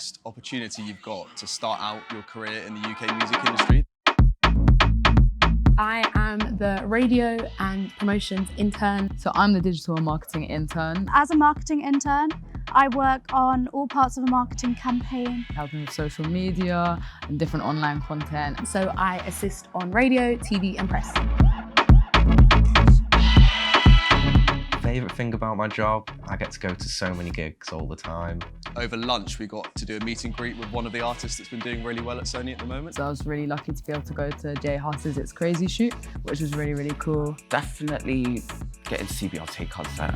best opportunity you've got to start out your career in the UK music industry. I am the radio and promotions intern. So I'm the digital and marketing intern. As a marketing intern, I work on all parts of a marketing campaign. Helping with social media and different online content. So I assist on radio, TV and press. Favourite thing about my job, I get to go to so many gigs all the time. Over lunch, we got to do a meet and greet with one of the artists that's been doing really well at Sony at the moment. So I was really lucky to be able to go to Jay Huss's It's Crazy shoot, which was really, really cool. Definitely getting to see Beyonce concert.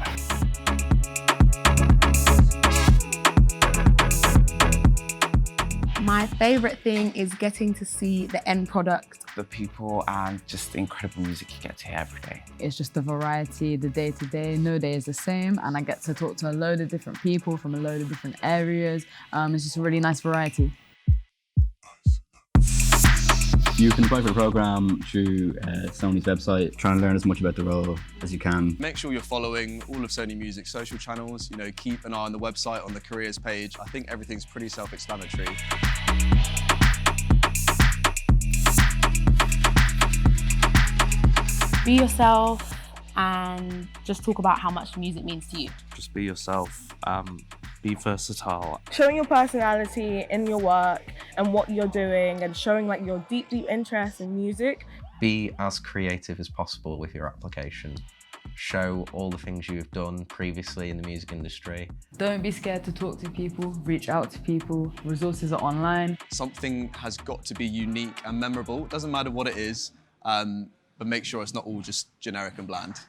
My favourite thing is getting to see the end product. The people and just the incredible music you get to hear every day. It's just the variety, the day-to-day, no day is the same, and I get to talk to a load of different people from a load of different areas. It's just a really nice variety. You can apply for the programme through Sony's website, try and learn as much about the role as you can. Make sure you're following all of Sony Music's social channels, keep an eye on the website, on the careers page. I think everything's pretty self-explanatory. Be yourself and just talk about how much music means to you. Just be yourself, be versatile. Showing your personality in your work and what you're doing and showing your deep interest in music. Be as creative as possible with your application. Show all the things you've done previously in the music industry. Don't be scared to talk to people, reach out to people. Resources are online. Something has got to be unique and memorable. It doesn't matter what it is, but make sure it's not all just generic and bland.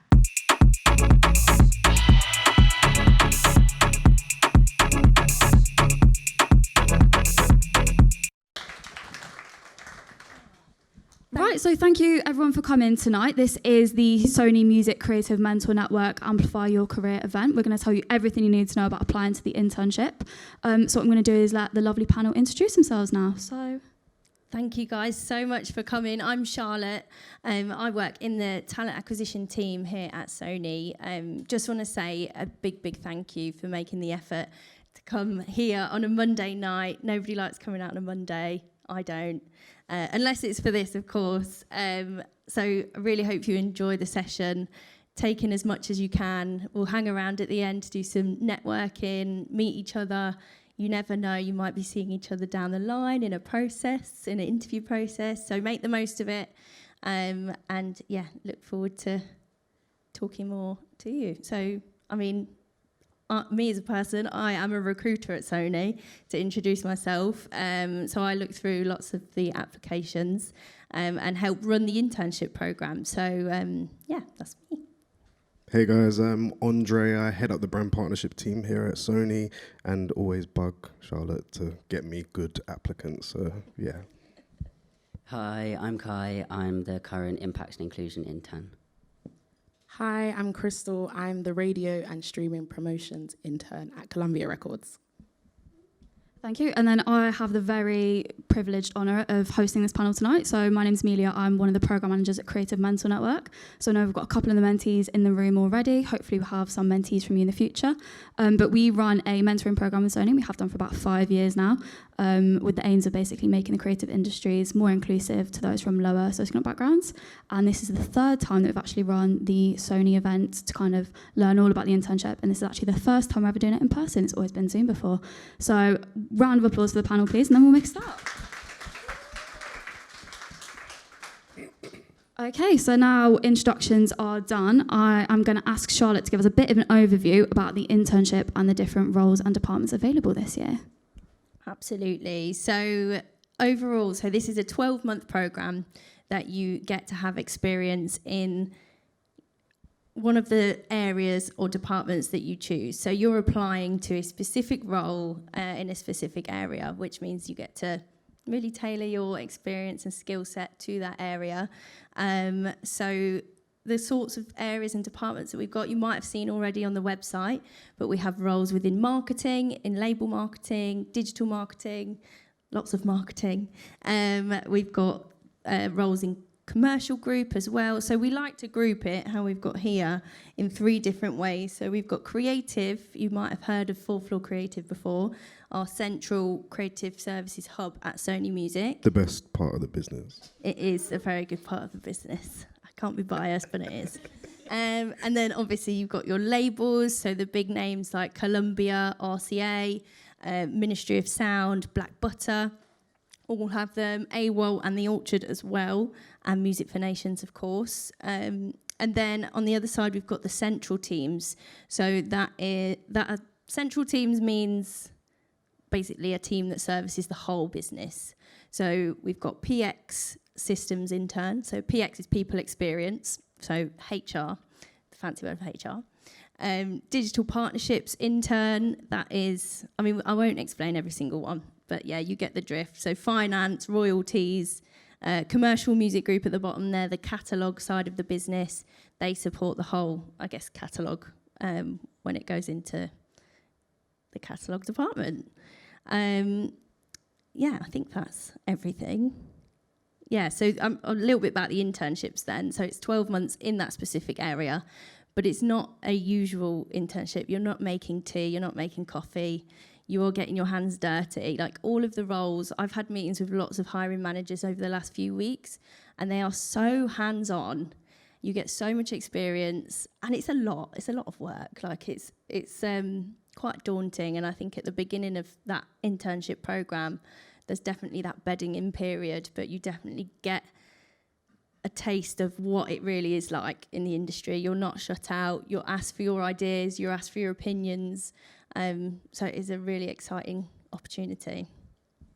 Right, so thank you everyone for coming tonight. This is the Sony Music Creative Mentor Network Amplify Your Career event. We're going to tell you everything you need to know about applying to the internship. So what I'm going to do is let the lovely panel introduce themselves now. So, thank you guys so much for coming. I'm Charlotte. I work in the talent acquisition team here at Sony. Just want to say a big thank you for making the effort to come here on a Monday night. Nobody likes coming out on a Monday. I don't. Unless it's for this, of course. So I really hope you enjoy the session. Take in as much as you can. We'll hang around at the end to do some networking, meet each other. You never know, you might be seeing each other down the line in an interview process. So make the most of it. And yeah, look forward to talking more to you. So, me as a person, I am a recruiter at Sony, to introduce myself. So I look through lots of the applications and help run the internship program. So yeah, that's me. Hey guys, I'm Andre. I head up the brand partnership team here at Sony and always bug Charlotte to get me good applicants. So yeah. Hi, I'm Kai. I'm the current Impact and Inclusion intern. Hi, I'm Crystal. I'm the radio and streaming promotions intern at Columbia Records. Thank you. And then I have the very privileged honour of hosting this panel tonight. So my name's Amelia. I'm one of the programme managers at Creative Mentor Network. So I know we've got a couple of the mentees in the room already. Hopefully we'll have some mentees from you in the future. But we run a mentoring programme with Sony. We have done for about 5 years now, with the aims of basically making the creative industries more inclusive to those from lower socioeconomic backgrounds. And this is the third time that we've actually run the Sony event to kind of learn all about the internship. And this is actually the first time we're ever doing it in person. It's always been Zoom before. So round of applause for the panel, please, and then we'll make a start. Okay, so now introductions are done. I am going to ask Charlotte to give us a bit of an overview about the internship and the different roles and departments available this year. Absolutely. So overall, this is a 12-month programme that you get to have experience in one of the areas or departments that you choose. So you're applying to a specific role in a specific area, which means you get to really tailor your experience and skill set to that area. So the sorts of areas and departments that we've got, you might have seen already on the website, but we have roles within marketing, in label marketing, digital marketing, lots of marketing. We've got roles in commercial group as well. So we like to group it, how we've got here, in 3 different ways. So we've got creative. You might have heard of 4th Floor Creative before, our central creative services hub at Sony Music. The best part of the business. It is a very good part of the business. I can't be biased, but it is. And then obviously you've got your labels, so the big names like Columbia, RCA, Ministry of Sound, Black Butter, all have them, AWOL and The Orchard as well, and Music for Nations, of course. And then on the other side, we've got the central teams. So that central teams means basically a team that services the whole business. So we've got PX Systems Intern. So PX is People Experience, so HR, the fancy word for HR. Digital Partnerships Intern, that is, I mean, I won't explain every single one, but yeah, you get the drift. So finance, royalties, commercial music group at the bottom there, the catalogue side of the business, they support the whole, I guess, catalogue when it goes into the catalogue department. Yeah, I think that's everything. Yeah, so a little bit about the internships then. So it's 12 months in that specific area, but it's not a usual internship. You're not making tea, you're not making coffee, you're getting your hands dirty. Like all of the roles, I've had meetings with lots of hiring managers over the last few weeks, and they are so hands-on. You get so much experience, and it's a lot of work. Like it's quite daunting, and I think at the beginning of that internship program, there's definitely that bedding in period, but you definitely get a taste of what it really is like in the industry. You're not shut out, you're asked for your ideas, you're asked for your opinions. So it is a really exciting opportunity.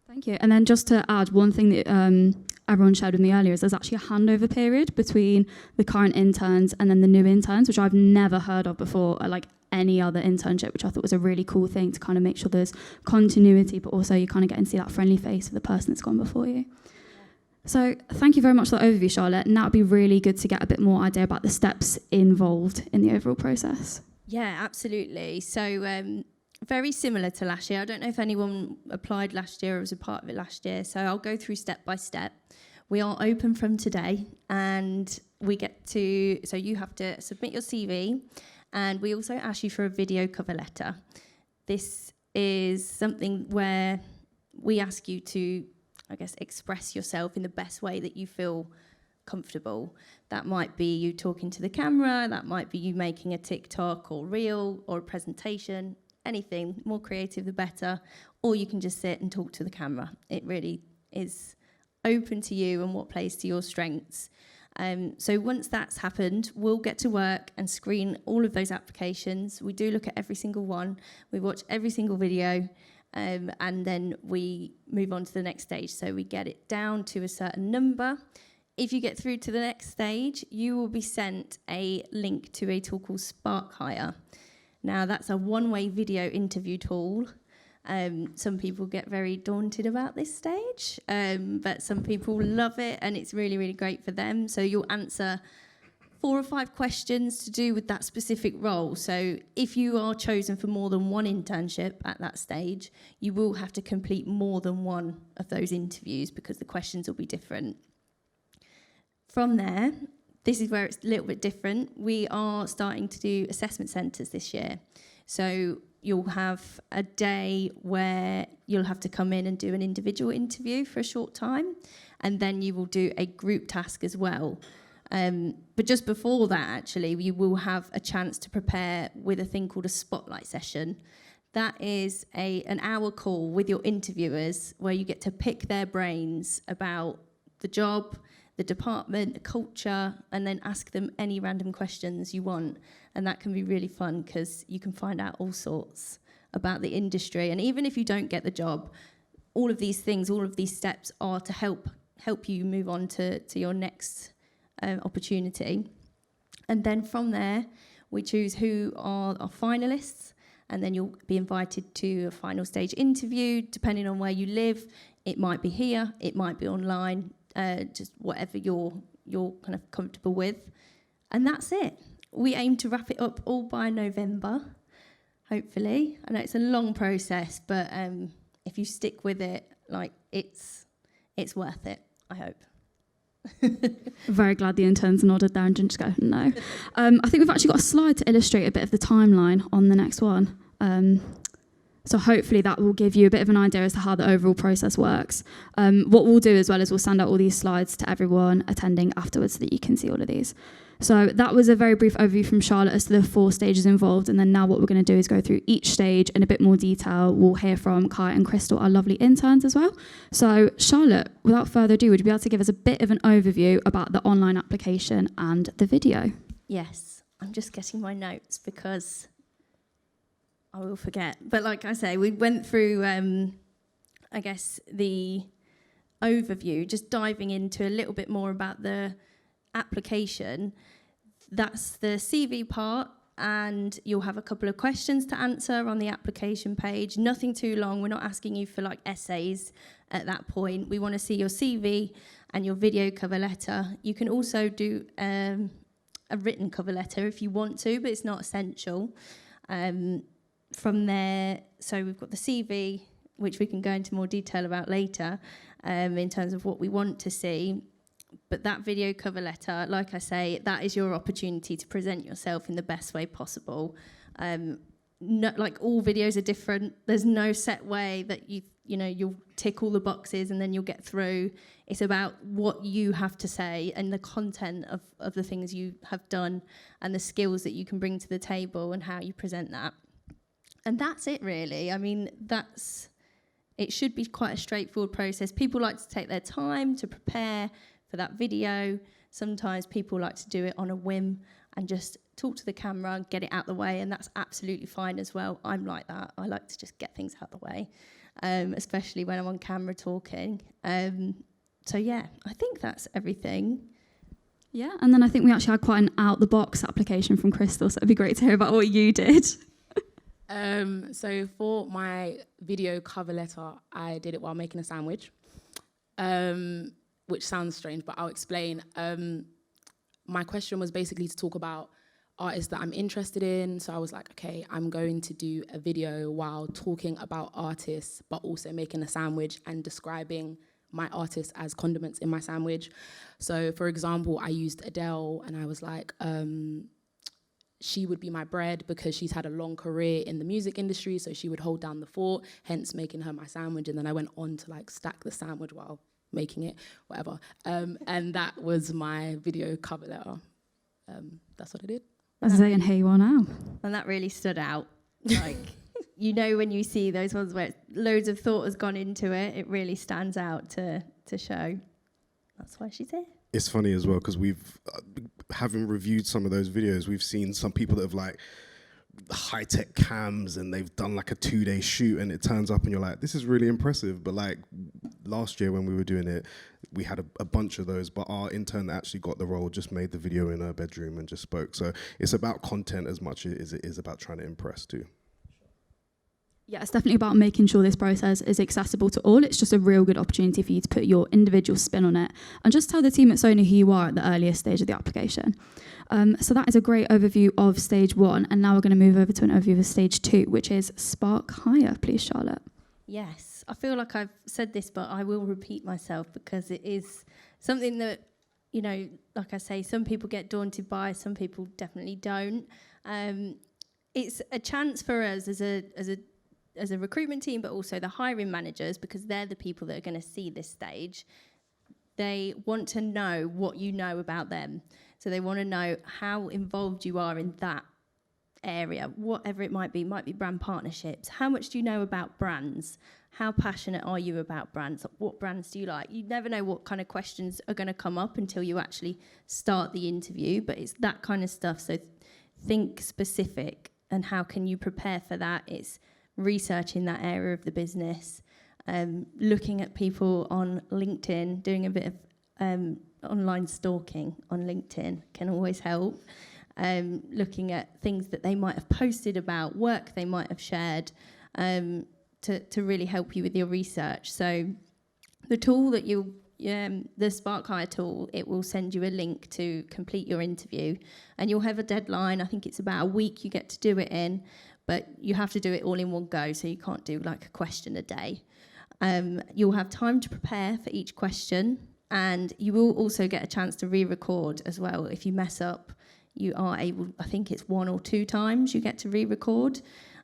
Thank you. And then just to add, one thing that everyone shared with me earlier is there's actually a handover period between the current interns and then the new interns, which I've never heard of before, like any other internship, which I thought was a really cool thing to kind of make sure there's continuity, but also you kind of get to see that friendly face of the person that's gone before you. So thank you very much for the overview, Charlotte. And that would be really good to get a bit more idea about the steps involved in the overall process. Yeah, absolutely. So very similar to last year. I don't know if anyone applied last year or was a part of it last year. So I'll go through step by step. We are open from today, and we get to, so you have to submit your CV, and we also ask you for a video cover letter. This is something where we ask you to, I guess, express yourself in the best way that you feel comfortable. That might be you talking to the camera, that might be you making a TikTok or reel or a presentation, anything, more creative the better, or you can just sit and talk to the camera. It really is open to you and what plays to your strengths. So once that's happened, we'll get to work and screen all of those applications. We do look at every single one. We watch every single video, and then we move on to the next stage. So we get it down to a certain number. If you get through to the next stage, you will be sent a link to a tool called Spark Hire. Now, that's a one-way video interview tool. Some people get very daunted about this stage, but some people love it, and it's really, really great for them. So you'll answer 4 or 5 questions to do with that specific role. So if you are chosen for more than one internship at that stage, you will have to complete more than one of those interviews because the questions will be different. From there, this is where it's a little bit different. We are starting to do assessment centres this year. So you'll have a day where you'll have to come in and do an individual interview for a short time, and then you will do a group task as well. But just before that, actually, you will have a chance to prepare with a thing called a spotlight session. That is an hour call with your interviewers where you get to pick their brains about the job, the department, the culture, and then ask them any random questions you want. And that can be really fun because you can find out all sorts about the industry. And even if you don't get the job, all of these things, all of these steps are to help you move on to your next opportunity. And then from there, we choose who are our finalists, and then you'll be invited to a final stage interview. Depending on where you live, it might be here, it might be online, just whatever you're kind of comfortable with. And that's it. We aim to wrap it up all by November, hopefully. I know it's a long process, but if you stick with it, like it's worth it, I hope. Very glad the interns nodded there and didn't just go, no. I think we've actually got a slide to illustrate a bit of the timeline on the next one. So hopefully that will give you a bit of an idea as to how the overall process works. What we'll do as well is we'll send out all these slides to everyone attending afterwards so that you can see all of these. So that was a very brief overview from Charlotte as to the 4 stages involved, and then now what we're going to do is go through each stage in a bit more detail. We'll hear from Kai and Crystal, our lovely interns as well. So Charlotte, without further ado, would you be able to give us a bit of an overview about the online application and the video? Yes, I'm just getting my notes because I will forget. But like I say, we went through, I guess, the overview, just diving into a little bit more about the application. That's the CV part, and you'll have a couple of questions to answer on the application page. Nothing too long. We're not asking you for like essays at that point. We want to see your CV and your video cover letter. You can also do a written cover letter if you want to, but it's not essential. From there, so we've got the CV, which we can go into more detail about later, in terms of what we want to see. But that video cover letter, like I say, that is your opportunity to present yourself in the best way possible. Like all videos are different. There's no set way that you'll tick all the boxes and then you'll get through. It's about what you have to say and the content of the things you have done and the skills that you can bring to the table and how you present that. And that's it, really. I mean, it should be quite a straightforward process. People like to take their time to prepare for that video. Sometimes people like to do it on a whim and just talk to the camera and get it out the way, and that's absolutely fine as well. I'm like that. I like to just get things out the way, especially when I'm on camera talking. So yeah, I think that's everything. Yeah, and then I think we actually had quite an out-the-box application from Crystal, so it'd be great to hear about what you did. So for my video cover letter, I did it while making a sandwich, which sounds strange, but I'll explain. My question was basically to talk about artists that I'm interested in. So I was like, okay, I'm going to do a video while talking about artists, but also making a sandwich and describing my artists as condiments in my sandwich. So for example, I used Adele, and I was like, she would be my bread because she's had a long career in the music industry, so she would hold down the fort, hence making her my sandwich. And then I went on to like stack the sandwich while making it, whatever. And that was my video cover letter. That's what I did. As I say, and here you are now. And that really stood out. Like, when you see those ones where loads of thought has gone into it, it really stands out to show. That's why she's here. It's funny as well because we've, having reviewed some of those videos, we've seen some people that have like high-tech cams and they've done like a 2-day shoot, and it turns up and you're like, this is really impressive. But like last year when we were doing it, we had a bunch of those, but our intern that actually got the role just made the video in her bedroom and just spoke. So it's about content as much as it is about trying to impress too. Yeah, it's definitely about making sure this process is accessible to all. It's just a real good opportunity for you to put your individual spin on it and just tell the team at Sony who you are at the earliest stage of the application. So that is a great overview of stage 1, and now we're going to move over to an overview of stage 2, which is Spark Hire. Please, Charlotte. Yes, I feel like I've said this, but I will repeat myself because it is something that, like I say, some people get daunted by, some people definitely don't. It's a chance for us as a recruitment team, but also the hiring managers, because they're the people that are going to see this stage. They want to know what you know about them. So they want to know how involved you are in that area, whatever it might be brand partnerships. How much do you know about brands? How passionate are you about brands? What brands do you like? You never know what kind of questions are going to come up until you actually start the interview, but it's that kind of stuff. So think specific, and how can you prepare for that? It's researching that area of the business, looking at people on LinkedIn, doing a bit of online stalking on LinkedIn can always help. Looking at things that they might have posted about, work they might have shared, to really help you with your research. So the tool that the Spark Hire tool, it will send you a link to complete your interview, and you'll have a deadline. I think it's about a week you get to do it in, but you have to do it all in one go, so you can't do like a question a day. You'll have time to prepare for each question, And you will also get a chance to re-record as well. If you mess up, you are able, I think it's 1 or 2 times you get to re-record.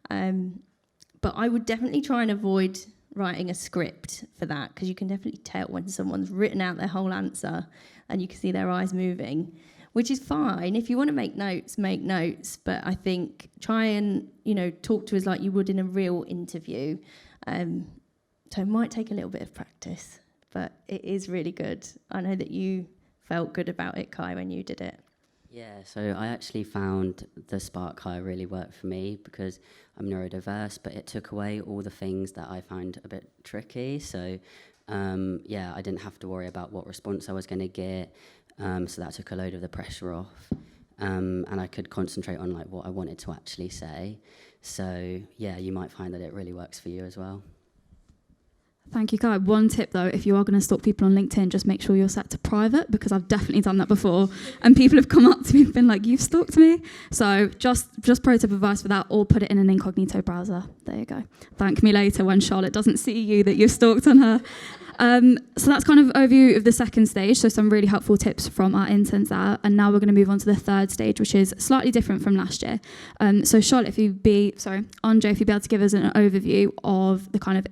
But I would definitely try and avoid writing a script for that, because you can definitely tell when someone's written out their whole answer and you can see their eyes moving, which is fine. If you want to make notes. But I think try and, talk to us like you would in a real interview. So it might take a little bit of practice, but it is really good. I know that you felt good about it, Kai, when you did it. Yeah, so I actually found the Spark High really worked for me because I'm neurodiverse, but it took away all the things that I found a bit tricky. So, I didn't have to worry about what response I was going to get. So that took a load of the pressure off. And I could concentrate on like what I wanted to actually say. So, yeah, you might find that it really works for you as well. Thank you, Kai. One tip though, if you are going to stalk people on LinkedIn, just make sure you're set to private, because I've definitely done that before and people have come up to me and been like, you've stalked me. So just pro tip advice for that, or put it in an incognito browser. There you go. Thank me later when Charlotte doesn't see you that you've stalked on her. So that's kind of overview of the second stage, so some really helpful tips from our interns there. And now we're going to move on to the third stage, which is slightly different from last year. So Charlotte, Andre, if you'd be able to give us an overview of the kind of the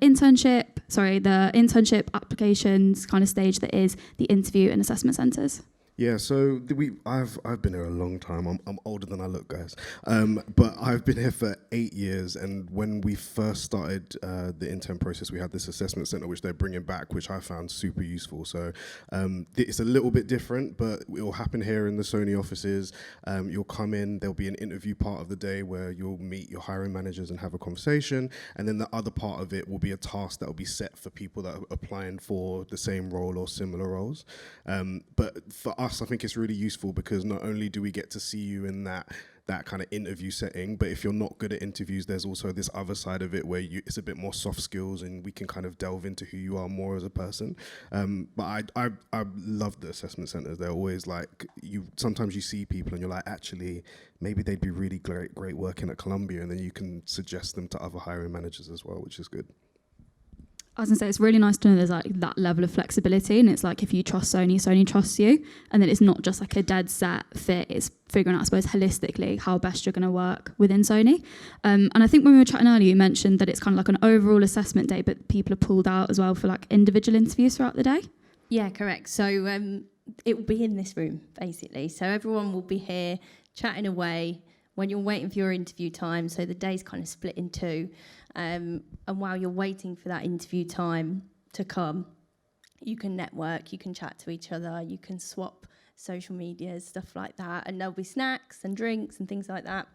internship applications kind of stage that is the interview and assessment centres. Yeah, so I've been here a long time. I'm older than I look, guys. But I've been here for 8 years, and when we first started the intern process, we had this assessment centre which they're bringing back, which I found super useful. So it's a little bit different, but it will happen here in the Sony offices. You'll come in, there'll be an interview part of the day where you'll meet your hiring managers and have a conversation, and then the other part of it will be a task that will be set for people that are applying for the same role or similar roles. But for us, I think it's really useful because not only do we get to see you in that kind of interview setting, but if you're not good at interviews, there's also this other side of it where it's a bit more soft skills and we can kind of delve into who you are more as a person. But I love the assessment centers. They're always like, sometimes you see people and you're like, actually, maybe they'd be really great working at Columbia, and then you can suggest them to other hiring managers as well, which is good. I was going to say, it's really nice to know there's like that level of flexibility, and it's like if you trust Sony, Sony trusts you, and then it's not just like a dead set fit, it's figuring out, I suppose, holistically how best you're going to work within Sony. And I think when we were chatting earlier, you mentioned that it's kind of like an overall assessment day, but people are pulled out as well for like individual interviews throughout the day. Yeah, correct. So it will be in this room, basically. So everyone will be here chatting away when you're waiting for your interview time. So the day's kind of split in two. And while you're waiting for that interview time to come, you can network, you can chat to each other, you can swap social medias, stuff like that. And there'll be snacks and drinks and things like that,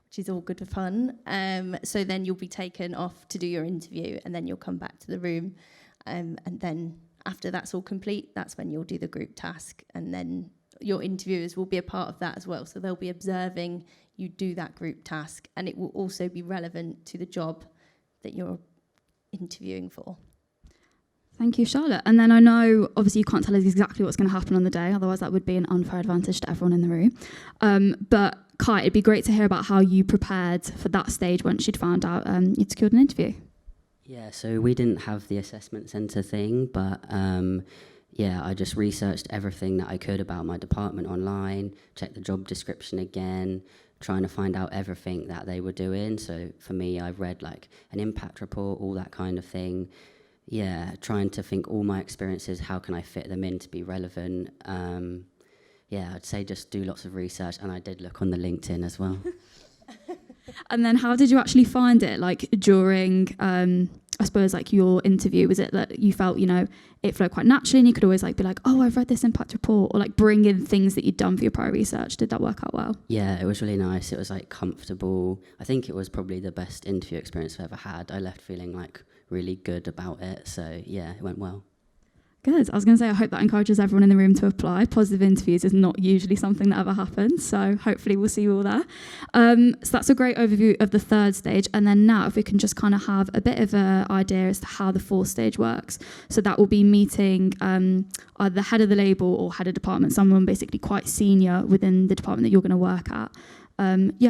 which is all good for fun. So then you'll be taken off to do your interview, and then you'll come back to the room. And then after that's all complete, that's when you'll do the group task. And then your interviewers will be a part of that as well. So they'll be observing you do that group task, and it will also be relevant to the job that you're interviewing for. Thank you, Charlotte. And then I know, obviously, you can't tell us exactly what's going to happen on the day, otherwise that would be an unfair advantage to everyone in the room. But Kai, it'd be great to hear about how you prepared for that stage once you'd found out you'd secured an interview. Yeah, so we didn't have the assessment centre thing, but I just researched everything that I could about my department online, checked the job description again, trying to find out everything that they were doing. So for me, I've read like an impact report, all that kind of thing. Yeah, trying to think all my experiences, how can I fit them in to be relevant? I'd say just do lots of research, and I did look on the LinkedIn as well. And then how did you actually find it? Like during, I suppose, like your interview, was it that you felt, it flowed quite naturally and you could always like be like, oh, I've read this impact report, or like bring in things that you'd done for your prior research? Did that work out well? Yeah, it was really nice. It was like comfortable. I think it was probably the best interview experience I've ever had. I left feeling like really good about it. So yeah, it went well. Good. I was going to say, I hope that encourages everyone in the room to apply. Positive interviews is not usually something that ever happens, so hopefully we'll see you all there. So that's a great overview of the third stage. And then now, if we can just kind of have a bit of an idea as to how the fourth stage works. So that will be meeting either the head of the label or head of department, someone basically quite senior within the department that you're going to work at.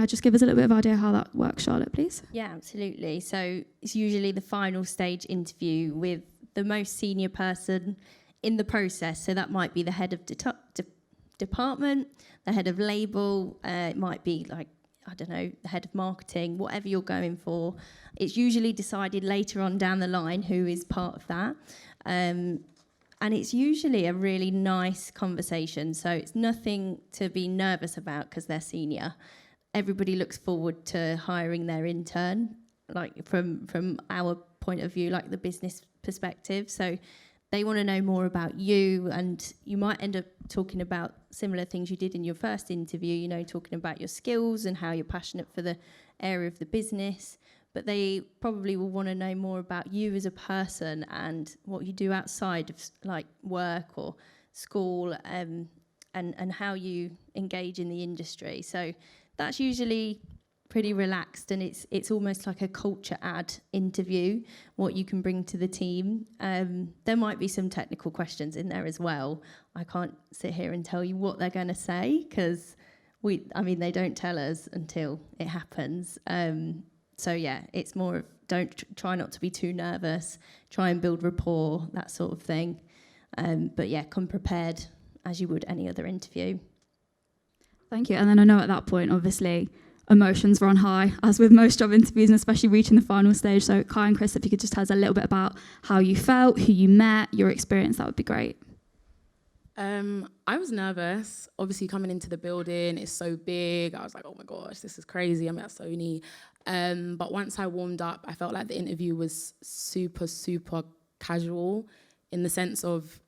Just give us a little bit of idea how that works, Charlotte, please. Yeah, absolutely. So it's usually the final stage interview with the most senior person in the process. So that might be the head of department, the head of label, it might be like, I don't know, the head of marketing, whatever you're going for. It's usually decided later on down the line who is part of that. And it's usually a really nice conversation. So it's nothing to be nervous about because they're senior. Everybody looks forward to hiring their intern, like from our point of view, like the business perspective. So they want to know more about you, and you might end up talking about similar things you did in your first interview, you know, talking about your skills and how you're passionate for the area of the business. But they probably will want to know more about you as a person and what you do outside of like work or school, and how you engage in the industry. So that's usually pretty relaxed, and it's almost like a culture add interview, what you can bring to the team. There might be some technical questions in there as well. I can't sit here and tell you what they're going to say because they don't tell us until it happens. So yeah, it's more of try not to be too nervous, try and build rapport, that sort of thing. But yeah, come prepared as you would any other interview. Thank you. And then I know at that point, obviously, emotions run high, as with most job interviews, and especially reaching the final stage. So Kai and Chris, if you could just tell us a little bit about how you felt, who you met, your experience, that would be great. I was nervous. Obviously, coming into the building, it's so big. I was like, oh my gosh, this is crazy. I'm at Sony. But once I warmed up, I felt like the interview was super, super casual in the sense of,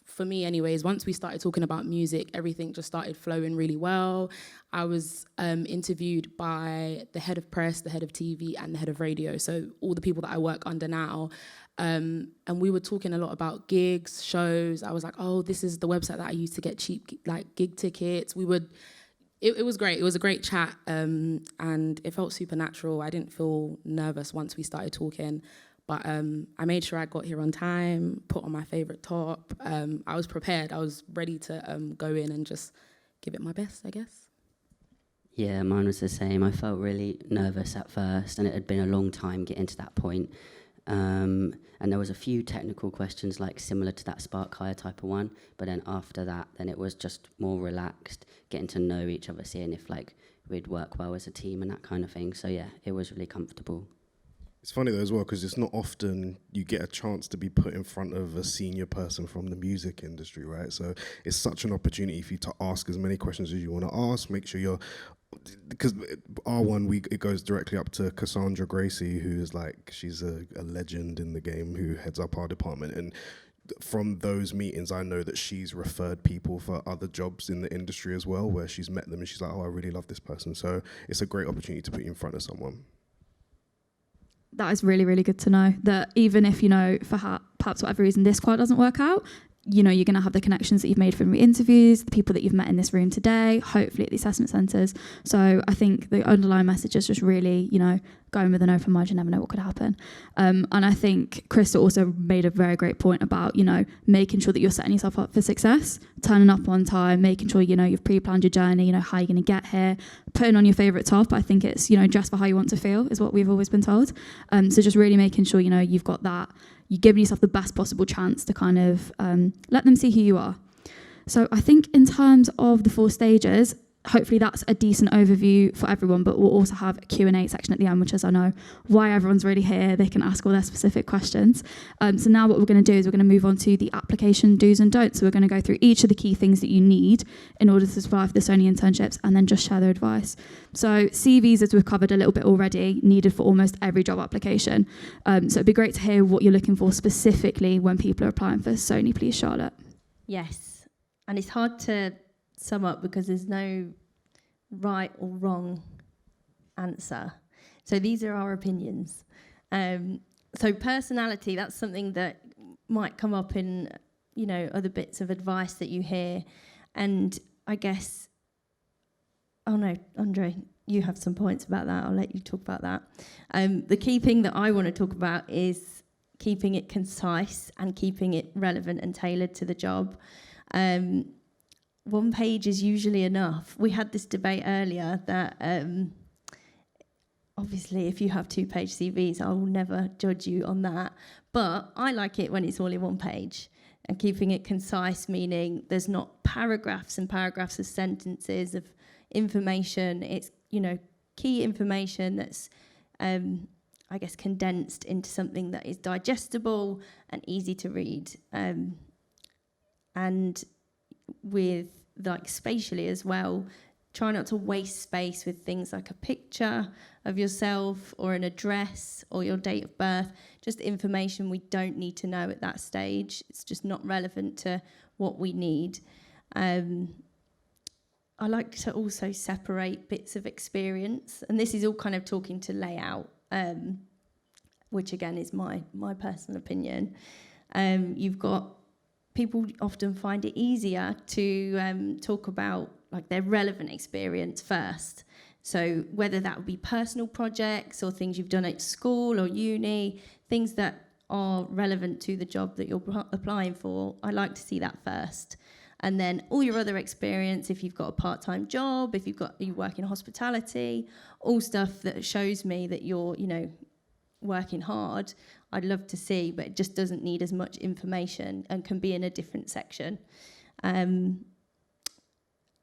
for me anyways, once we started talking about music, everything just started flowing really well. I was interviewed by the head of press, the head of TV, and the head of radio, so all the people that I work under now. And we were talking a lot about gigs, shows. I was like, oh, this is the website that I used to get cheap like gig tickets. It was great. It was a great chat, and it felt super natural. I didn't feel nervous once we started talking. But I made sure I got here on time, put on my favourite top. I was prepared. I was ready to go in and just give it my best, I guess. Yeah, mine was the same. I felt really nervous at first, and it had been a long time getting to that point. And there was a few technical questions, like similar to that Spark Hire type of one. But then after that, then it was just more relaxed, getting to know each other, seeing if like we'd work well as a team and that kind of thing. So yeah, it was really comfortable. It's funny though as well, because it's not often you get a chance to be put in front of a senior person from the music industry, right? So it's such an opportunity for you to ask as many questions as you want to ask. Make sure you're, because it goes directly up to Cassandra Gracie, who is like, she's a legend in the game, who heads up our department. And from those meetings, I know that she's referred people for other jobs in the industry as well, where she's met them and she's like, oh, I really love this person. So it's a great opportunity to put you in front of someone. That is really, really good to know, that even if, you know, for perhaps whatever reason this quite doesn't work out, you know, you're going to have the connections that you've made from your interviews, the people that you've met in this room today, hopefully at the assessment centres. So I think the underlying message is just really, you know, going with an open mind, you never know what could happen. And I think Krista also made a very great point about, you know, making sure that you're setting yourself up for success, turning up on time, making sure, you know, you've pre-planned your journey, you know, how you're going to get here, putting on your favourite top. I think it's, you know, dress for how you want to feel is what we've always been told. So just really making sure, you know, you've got that, you're giving yourself the best possible chance to kind of let them see who you are. So I think in terms of the 4 stages, hopefully that's a decent overview for everyone, but we'll also have a Q&A section at the end, which is, I know, why everyone's really here. They can ask all their specific questions. So now what we're going to do is we're going to move on to the application do's and don'ts. So we're going to go through each of the key things that you need in order to survive the Sony internships, and then just share their advice. So CVs, as we've covered a little bit already, needed for almost every job application. So it'd be great to hear what you're looking for specifically when people are applying for Sony, please, Charlotte. Yes, and it's hard to sum up because there's no right or wrong answer. So these are our opinions. So personality, that's something that might come up in, you know, other bits of advice that you hear. And I guess, oh no, Andre, you have some points about that. I'll let you talk about that. The key thing that I want to talk about is keeping it concise and keeping it relevant and tailored to the job. 1 page is usually enough. We had this debate earlier that obviously if you have 2-page CVs, I will never judge you on that. But I like it when it's all in 1 page. and keeping it concise, meaning there's not paragraphs and paragraphs of sentences of information. It's, you know, key information that's, I guess, condensed into something that is digestible and easy to read. And with, like, spatially as well, try not to waste space with things like a picture of yourself or an address or your date of birth, just information we don't need to know at that stage. It's just not relevant to what we need. I like to also separate bits of experience, and this is all kind of talking to layout, which again is my personal opinion. You've got people often find it easier to talk about like their relevant experience first. So whether that would be personal projects or things you've done at school or uni, things that are relevant to the job that you're applying for, I like to see that first. And then all your other experience, if you've got a part-time job, if you work in hospitality, all stuff that shows me that you're, you know, working hard, I'd love to see, but it just doesn't need as much information and can be in a different section.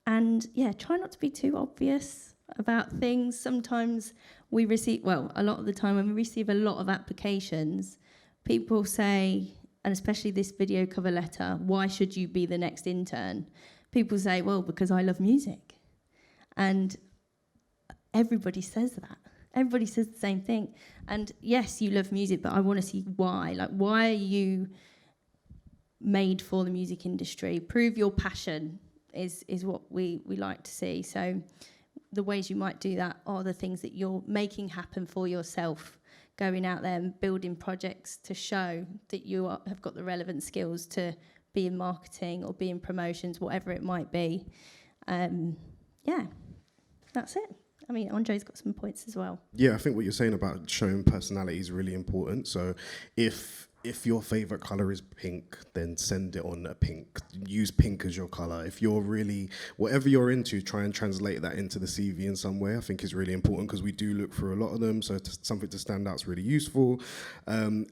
And yeah, try not to be too obvious about things. Sometimes we receive, well, a lot of the time when we receive a lot of applications, people say, and especially this video cover letter, why should you be the next intern? People say, well, because I love music. And everybody says that. Everybody says the same thing. And yes, you love music, but I want to see why. Like, why are you made for the music industry? Prove your passion is what we like to see. So the ways you might do that are the things that you're making happen for yourself, going out there and building projects to show that you have got the relevant skills to be in marketing or be in promotions, whatever it might be. Yeah, that's it. I mean, Andre's got some points as well. Yeah, I think what you're saying about showing personality is really important. So if your favorite color is pink, then send it on a pink. Use pink as your color. If you're really, whatever you're into, try and translate that into the CV in some way. I think is really important because we do look through a lot of them. So something to stand out is really useful. And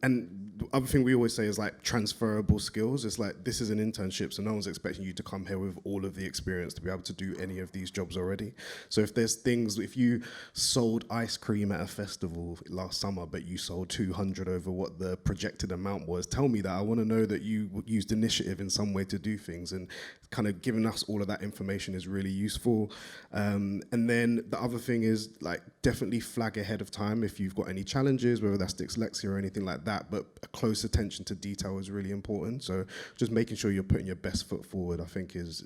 the other thing we always say is like transferable skills. It's like, this is an internship, so no one's expecting you to come here with all of the experience to be able to do any of these jobs already. So if there's things, if you sold ice cream at a festival last summer, but you sold 200 over what the projected amount was, tell me that. I want to know that you used initiative in some way to do things, and kind of giving us all of that information is really useful. And then the other thing is like definitely flag ahead of time if you've got any challenges, whether that's dyslexia or anything like that, but a close attention to detail is really important. So just making sure you're putting your best foot forward, I think is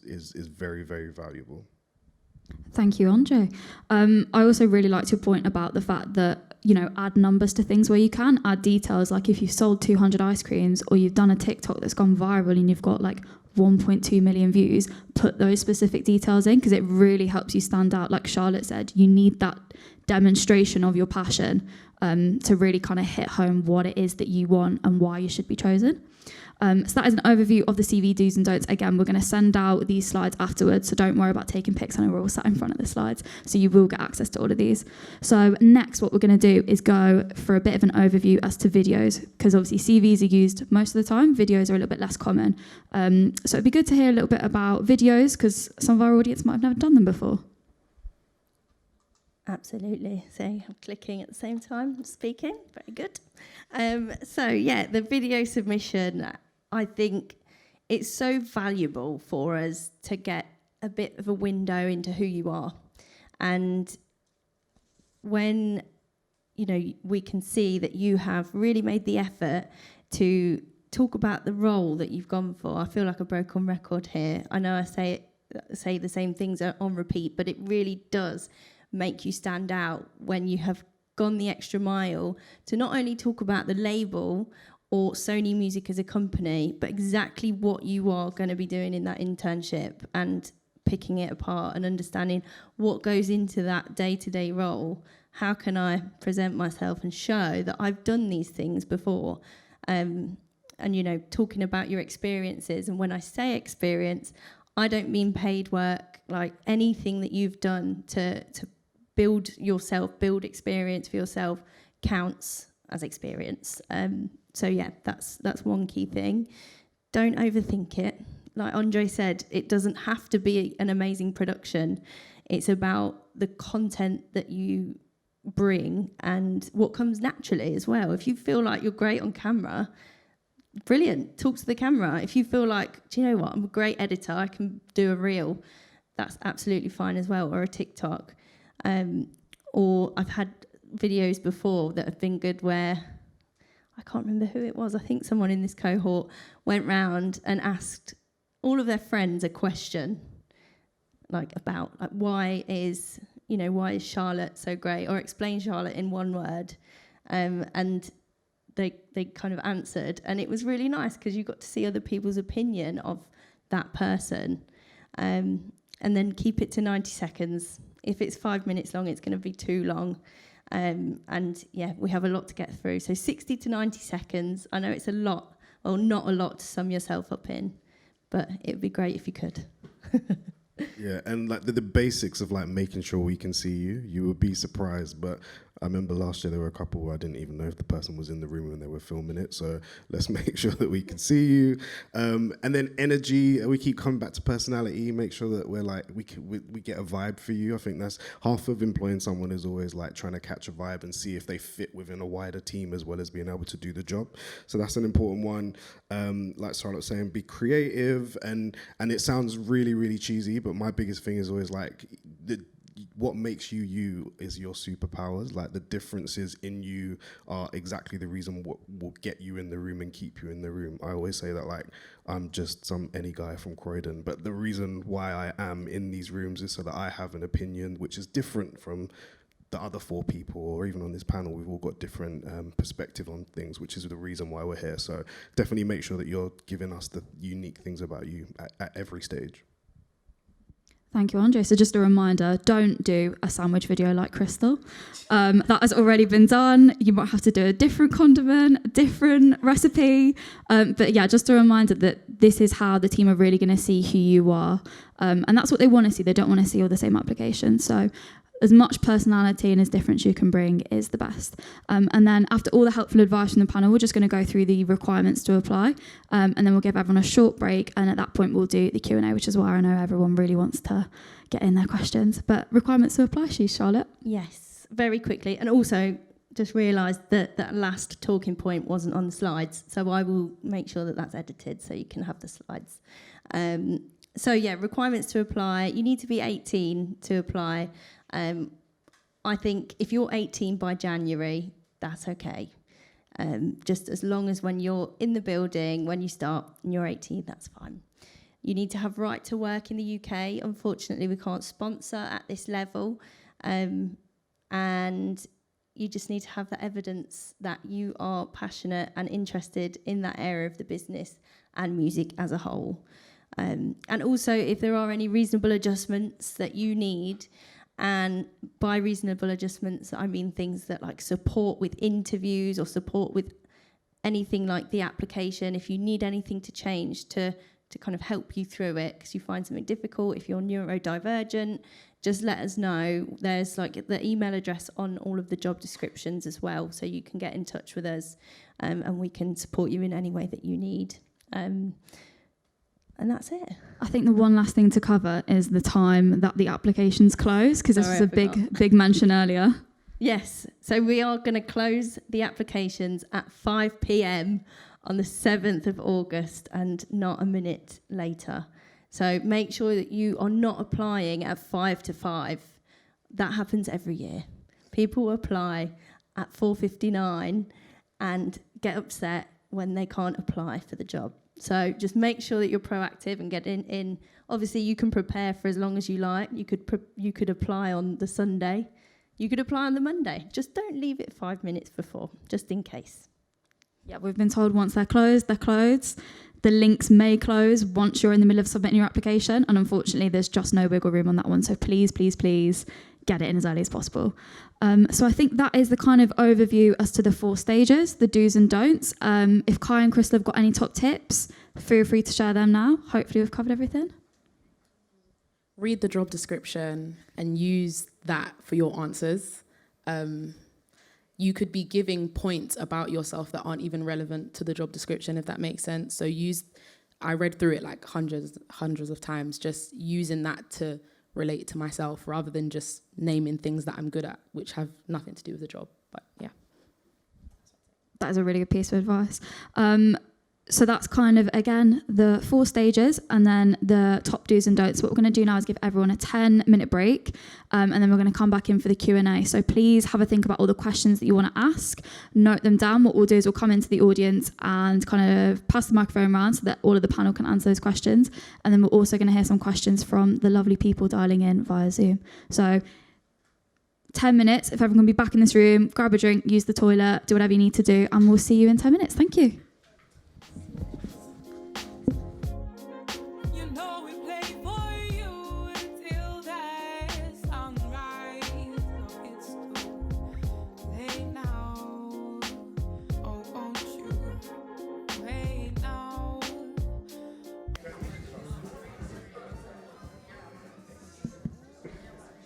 very, very valuable. Thank you, Andre. I also really liked your point about the fact that, you know, add numbers to things where you can, add details. Like if you've sold 200 ice creams or you've done a TikTok that's gone viral and you've got like 1.2 million views, put those specific details in because it really helps you stand out. Like Charlotte said, you need that demonstration of your passion to really kind of hit home what it is that you want and why you should be chosen. So that is an overview of the CV do's and don'ts. Again, we're going to send out these slides afterwards, so don't worry about taking pics. I know we're all sat in front of the slides, so you will get access to all of these. So next, what we're going to do is go for a bit of an overview as to videos, because obviously CVs are used most of the time. Videos are a little bit less common. So it'd be good to hear a little bit about videos, because some of our audience might have never done them before. Absolutely. So I'm clicking at the same time, speaking. Very good. So yeah, the video submission, I think it's so valuable for us to get a bit of a window into who you are. And when, you know, we can see that you have really made the effort to talk about the role that you've gone for. I feel like a broken record here. I know I say the same things on repeat, but it really does make you stand out when you have gone the extra mile to not only talk about the label or Sony Music as a company, but exactly what you are going to be doing in that internship and picking it apart and understanding what goes into that day-to-day role. How can I present myself and show that I've done these things before? And, you know, talking about your experiences. And when I say experience, I don't mean paid work, like anything that you've done to build yourself, build experience for yourself counts as experience. So yeah, that's one key thing. don't overthink it. Like Andre said, it doesn't have to be an amazing production. It's about the content that you bring and what comes naturally as well. If you feel like you're great on camera, brilliant, talk to the camera. If you feel like, do you know what, I'm a great editor, I can do a reel, that's absolutely fine as well, or a TikTok. Or I've had videos before that have been good where, I can't remember who it was, I think someone in this cohort went round and asked all of their friends a question, like about like, why is Charlotte so great, or explain Charlotte in one word, and they kind of answered, and it was really nice because you got to see other people's opinion of that person, and then keep it to 90 seconds. If it's 5 minutes long, it's going to be too long, and yeah, we have a lot to get through. So 60 to 90 seconds. I know it's a lot, or not a lot to sum yourself up in, but it would be great if you could. Yeah, and like the basics of like making sure we can see you, you would be surprised. But I remember last year there were a couple where I didn't even know if the person was in the room when they were filming it. So let's make sure that we can see you. And then energy, we keep coming back to personality. Make sure that we're like we get a vibe for you. I think that's half of employing someone is always like trying to catch a vibe and see if they fit within a wider team as well as being able to do the job. So that's an important one. Like Charlotte was saying, be creative, and it sounds really, really cheesy, but my biggest thing is always like what makes you is your superpowers. Like the differences in you are exactly the reason what will get you in the room and keep you in the room. I always say that like I'm just any guy from Croydon, but the reason why I am in these rooms is so that I have an opinion which is different from the other 4 people, or even on this panel, we've all got different perspective on things, which is the reason why we're here. So definitely make sure that you're giving us the unique things about you at every stage. Thank you, Andre. So just a reminder, don't do a sandwich video like Crystal. That has already been done. You might have to do a different condiment, a different recipe. But yeah, just a reminder that this is how the team are really going to see who you are. And that's what they want to see. They don't want to see all the same applications. So as much personality and as difference you can bring is the best. And then after all the helpful advice from the panel, we're just going to go through the requirements to apply, and then we'll give everyone a short break, and at that point we'll do the Q&A, which is why I know everyone really wants to get in their questions. But requirements to apply, Charlotte? Yes, very quickly. And also just realised that that last talking point wasn't on the slides, so I will make sure that that's edited so you can have the slides. So yeah, requirements to apply. You need to be 18 to apply. I think if you're 18 by January, that's okay. Just as long as when you're in the building, when you start and you're 18, that's fine. You need to have right to work in the UK. Unfortunately, we can't sponsor at this level. And you just need to have the evidence that you are passionate and interested in that area of the business and music as a whole. And also, if there are any reasonable adjustments that you need, and by reasonable adjustments, I mean things that like support with interviews or support with anything like the application. If you need anything to change to kind of help you through it because you find something difficult, if you're neurodivergent, just let us know. There's like the email address on all of the job descriptions as well, so you can get in touch with us, and we can support you in any way that you need. And that's it. I think the one last thing to cover is the time that the applications close, because this was a big mention earlier. Yes, so we are going to close the applications at 5 p.m. on the 7th of August and not a minute later. So make sure that you are not applying at 5 to 5. That happens every year. People apply at 4:59 and get upset when they can't apply for the job. So just make sure that you're proactive and get in. Obviously, you can prepare for as long as you like. You could apply on the Sunday. You could apply on the Monday. Just don't leave it 5 minutes before, just in case. Yeah, we've been told once they're closed, they're closed. The links may close once you're in the middle of submitting your application. And unfortunately, there's just no wiggle room on that one. So please, please, please get it in as early as possible. So I think that is the kind of overview as to the 4 stages, the do's and don'ts. If Kai and Crystal have got any top tips, feel free to share them now. Hopefully we've covered everything. Read the job description and use that for your answers. You could be giving points about yourself that aren't even relevant to the job description, if that makes sense. So use I read through it like hundreds of times, just using that to relate to myself rather than just naming things that I'm good at, which have nothing to do with the job. But yeah. That is a really good piece of advice. So that's kind of, again, the 4 stages and then the top do's and don'ts. What we're going to do now is give everyone a 10-minute break, and then we're going to come back in for the Q&A. So please have a think about all the questions that you want to ask. Note them down. What we'll do is we'll come into the audience and kind of pass the microphone around so that all of the panel can answer those questions. And then we're also going to hear some questions from the lovely people dialing in via Zoom. So 10 minutes. If everyone can be back in this room, grab a drink, use the toilet, do whatever you need to do, and we'll see you in 10 minutes. Thank you.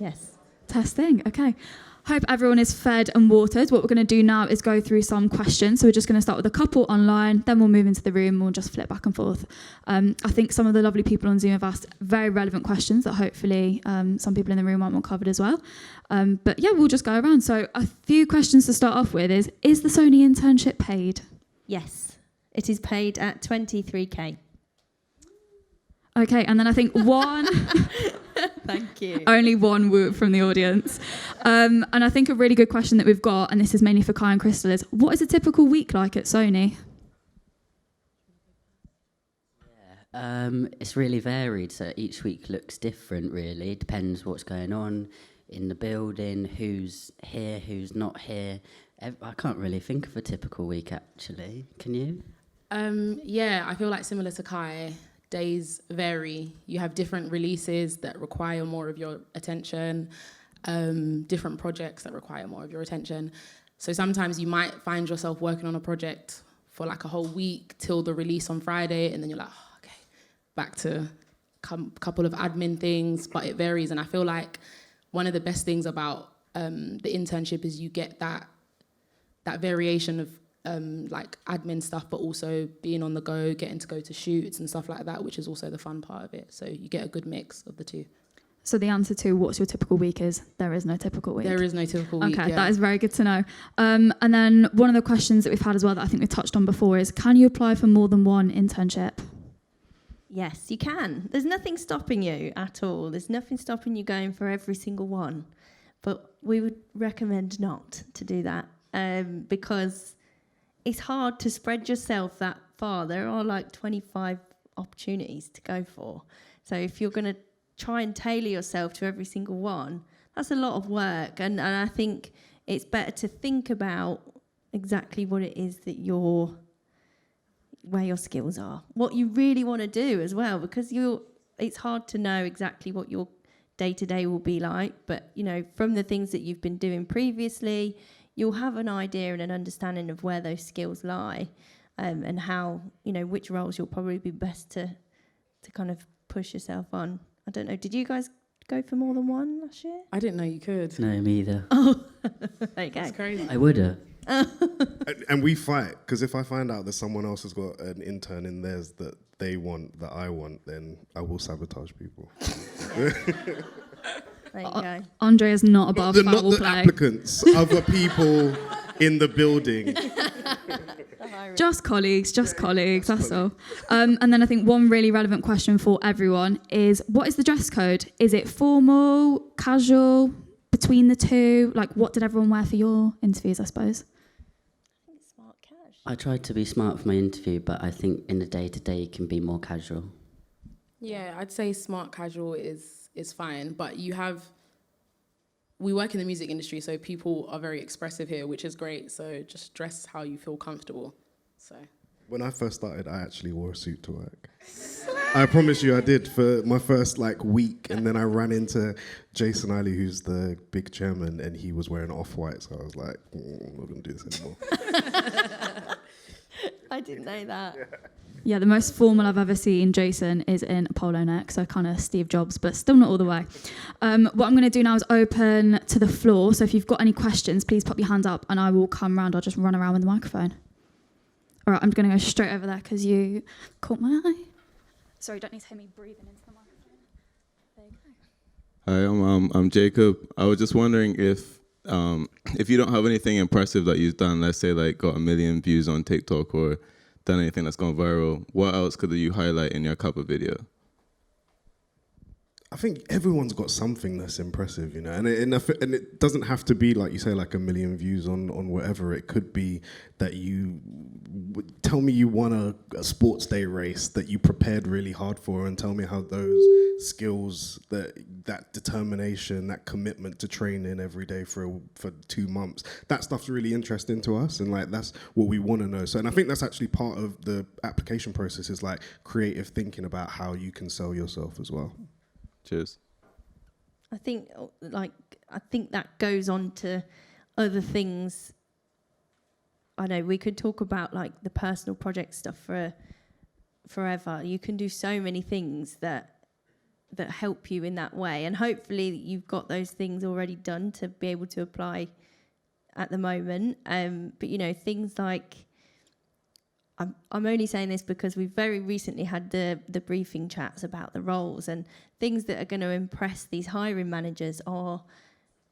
Yes. Testing. Okay. Hope everyone is fed and watered. What we're going to do now is go through some questions. So we're just going to start with a couple online, then we'll move into the room and we'll just flip back and forth. I think some of the lovely people on Zoom have asked very relevant questions that hopefully some people in the room might want covered as well. But yeah, we'll just go around. So a few questions to start off with is the Sony internship paid? Yes, it is paid at 23k. Okay, and then I think one... Thank you. Only one whoop from the audience. And I think a really good question that we've got, and this is mainly for Kai and Crystal, is what is a typical week like at Sony? It's really varied, so each week looks different, really. It depends what's going on in the building, who's here, who's not here. I can't really think of a typical week, actually. Can you? Yeah, I feel like similar to Kai, days vary. You have different releases that require more of your attention, different projects that require more of your attention. So sometimes you might find yourself working on a project for like a whole week till the release on Friday, and then you're like, oh, okay, back to a couple of admin things, but it varies. And I feel like one of the best things about the internship is you get that variation of like admin stuff, but also being on the go, getting to go to shoots and stuff like that, which is also the fun part of it. So you get a good mix of the two. So the answer to what's your typical week is there is no typical week. There is no typical week. Okay, yeah. that is very good to know. And then one of the questions that we've had as well that I think we've touched on before is, can you apply for more than one internship? Yes, you can. There's nothing stopping you at all. There's nothing stopping you going for every single one. But we would recommend not to do that because it's hard to spread yourself that far. There are like 25 opportunities to go for. So if you're going to try and tailor yourself to every single one, that's a lot of work. And I think it's better to think about exactly what it is that where your skills are, what you really want to do as well, because it's hard to know exactly what your day-to-day will be like. But, you know, from the things that you've been doing previously, you'll have an idea and an understanding of where those skills lie, and how, you know, which roles you'll probably be best to kind of push yourself on. I don't know, did you guys go for more than one last year? I didn't know you could. No, me either. Oh, there you go. That's crazy. I would have. And we fight, because if I find out that someone else has got an intern in theirs that they want, that I want, then I will sabotage people. There you go. Andre is not above foul Not the play. applicants, other people in the building. Just colleagues, that's all. And then I think one really relevant question for everyone is, what is the dress code? Is it formal, casual, between the two? Like, what did everyone wear for your interviews, I suppose? I think smart cash. I tried to be smart for my interview, but I think in the day-to-day you can be more casual. Yeah, I'd say smart casual is fine, but we work in the music industry, so people are very expressive here, which is great. So just dress how you feel comfortable. So When I first started, I actually wore a suit to work. I promise you I did for my first week, and then I ran into Jason Eiley, who's the big chairman, and he was wearing off-white, so I was like, I'm not going to do this anymore. I didn't know that. Yeah, the most formal I've ever seen Jason is in a polo neck, so kind of Steve Jobs, but still not all the way. What I'm going to do now is open to the floor, so if you've got any questions, please pop your hand up and I will come round. I'll just run around with the microphone. All right, I'm going to go straight over there because you caught my eye. Sorry, you don't need to hear me breathing into the microphone. There you go. Hi, I'm Jacob. I was just wondering if you don't have anything impressive that you've done, let's say like got 1 million views on TikTok or done anything that's gone viral, what else could you highlight in your cover video? I think everyone's got something that's impressive, you know, and it doesn't have to be like you say, like 1 million views on whatever. It could be that you tell me you won a sports day race that you prepared really hard for, and tell me how those skills, that determination, that commitment to training every day for 2 months, that stuff's really interesting to us, and like that's what we want to know. So, and I think that's actually part of the application process, is like creative thinking about how you can sell yourself as well. Cheers. I think that goes on to other things. I know we could talk about like the personal project stuff for forever. You can do so many things that help you in that way, and hopefully you've got those things already done to be able to apply at the moment. But you know, things like, I'm only saying this because we've very recently had the briefing chats about the roles, and things that are going to impress these hiring managers are,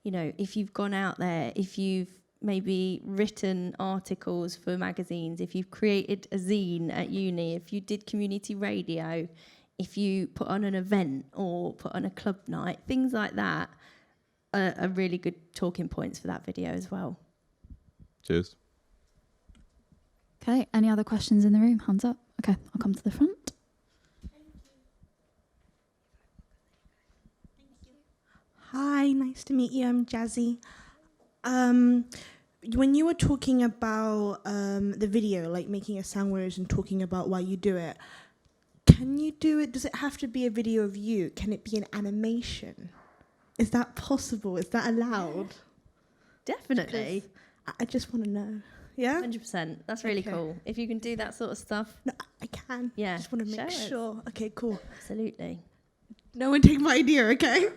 you know, if you've gone out there, if you've maybe written articles for magazines, if you've created a zine at uni, if you did community radio, if you put on an event or put on a club night, things like that are really good talking points for that video as well. Cheers. Okay, any other questions in the room? Hands up. Okay, I'll come to the front. Hi, nice to meet you. I'm Jazzy. When you were talking about the video, like making a sandwich and talking about why you do it, can you do it? Does it have to be a video of you? Can it be an animation? Is that possible? Is that allowed? Definitely. I just want to know. Yeah? 100%. That's really cool. If you can do that sort of stuff. No, I can. Yeah. Just want to make sure. Okay, cool. Absolutely. No one take my idea, okay?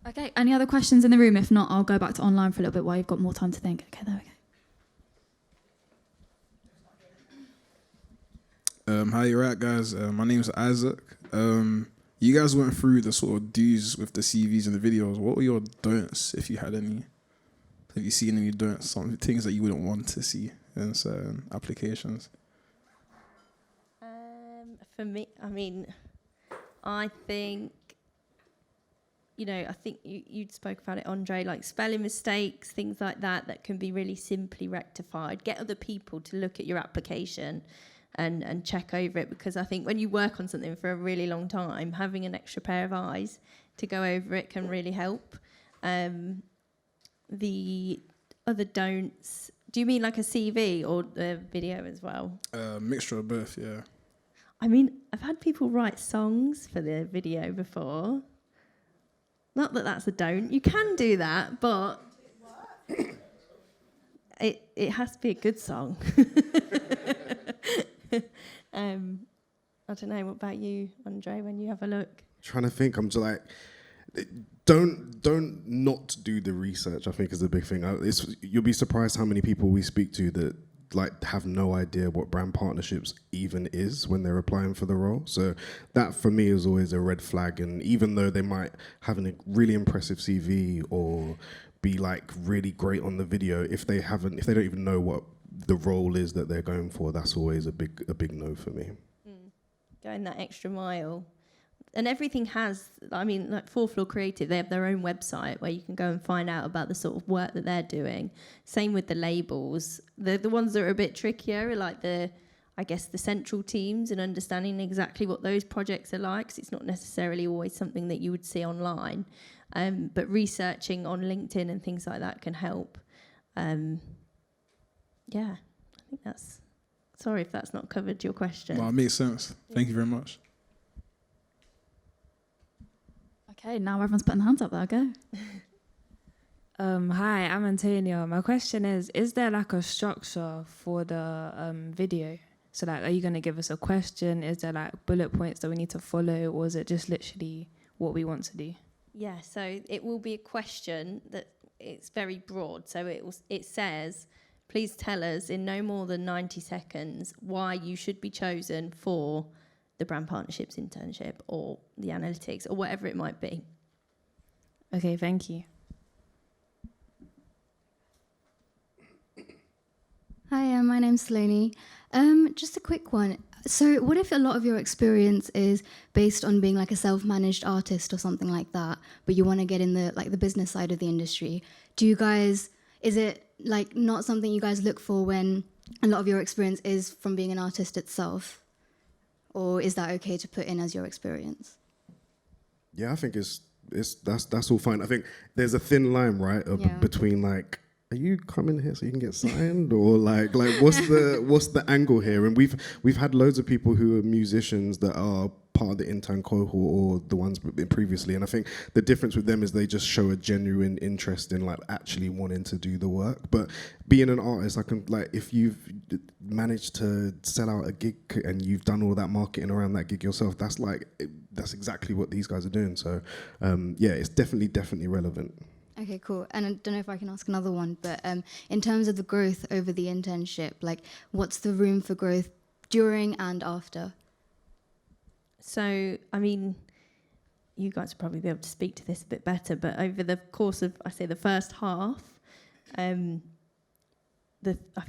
Okay, any other questions in the room? If not, I'll go back to online for a little bit while you've got more time to think. Okay, there we go. Hi, you're right, guys. My name's Isaac. You guys went through the sort of do's with the CVs and the videos. What were your don'ts, if you had any? Have you seen any don'ts, some things that you wouldn't want to see in certain applications? For me, I mean, I think, you know, I think you spoke about it, Andre, like spelling mistakes, things like that can be really simply rectified. Get other people to look at your application and check over it, because I think when you work on something for a really long time, having an extra pair of eyes to go over it can really help. The other don'ts, do you mean like a CV or a video as well? Mixture of both, yeah. I mean, I've had people write songs for the video before. Not that that's a don't. You can do that, but it has to be a good song. I don't know. What about you, Andre? When you have a look, Trying to think. I'm just like, don't not do the research. I think is the big thing. You'll be surprised how many people we speak to that like have no idea what brand partnerships even is when they're applying for the role. So that for me is always a red flag. And even though they might have a really impressive CV or be like really great on the video, if they don't even know what the role is that they're going for, that's always a big no for me. going that extra mile. And everything has, I mean, like Fourth Floor Creative, they have their own website where you can go and find out about the sort of work that they're doing. Same with the labels. The ones that are a bit trickier are like the central teams and understanding exactly what those projects are like. 'Cause it's not necessarily always something that you would see online. But researching on LinkedIn and things like that can help. I think that's, sorry if that's not covered your question. Well, it makes sense. Thank you very much. Okay, now everyone's putting their hands up there. Go. Hi, I'm Antonia. My question is there like a structure for the video? So like, are you going to give us a question? Is there like bullet points that we need to follow, or is it just literally what we want to do? Yeah, so it will be a question that it's very broad. So it says, please tell us in no more than 90 seconds why you should be chosen for the brand partnerships internship or the analytics or whatever it might be. Okay, thank you. Hi, my name's Saloni. Just a quick one. So what if a lot of your experience is based on being like a self-managed artist or something like that, but you want to get in the business side of the industry? Do you guys, is it like not something you guys look for when a lot of your experience is from being an artist itself? Or is that okay to put in as your experience? Yeah, I think that's all fine. I think there's a thin line, right, between like, are you coming here so you can get signed, or like what's the angle here? And we've had loads of people who are musicians that are part of the intern cohort or the ones previously, and I think the difference with them is they just show a genuine interest in like actually wanting to do the work. But being an artist, I can like, if you've managed to sell out a gig and you've done all that marketing around that gig yourself, that's exactly what these guys are doing. So yeah, it's definitely relevant. Okay, cool. And I don't know if I can ask another one, but in terms of the growth over the internship, like what's the room for growth during and after? So, I mean, you guys will probably be able to speak to this a bit better, but over the course of, I say, the first half, I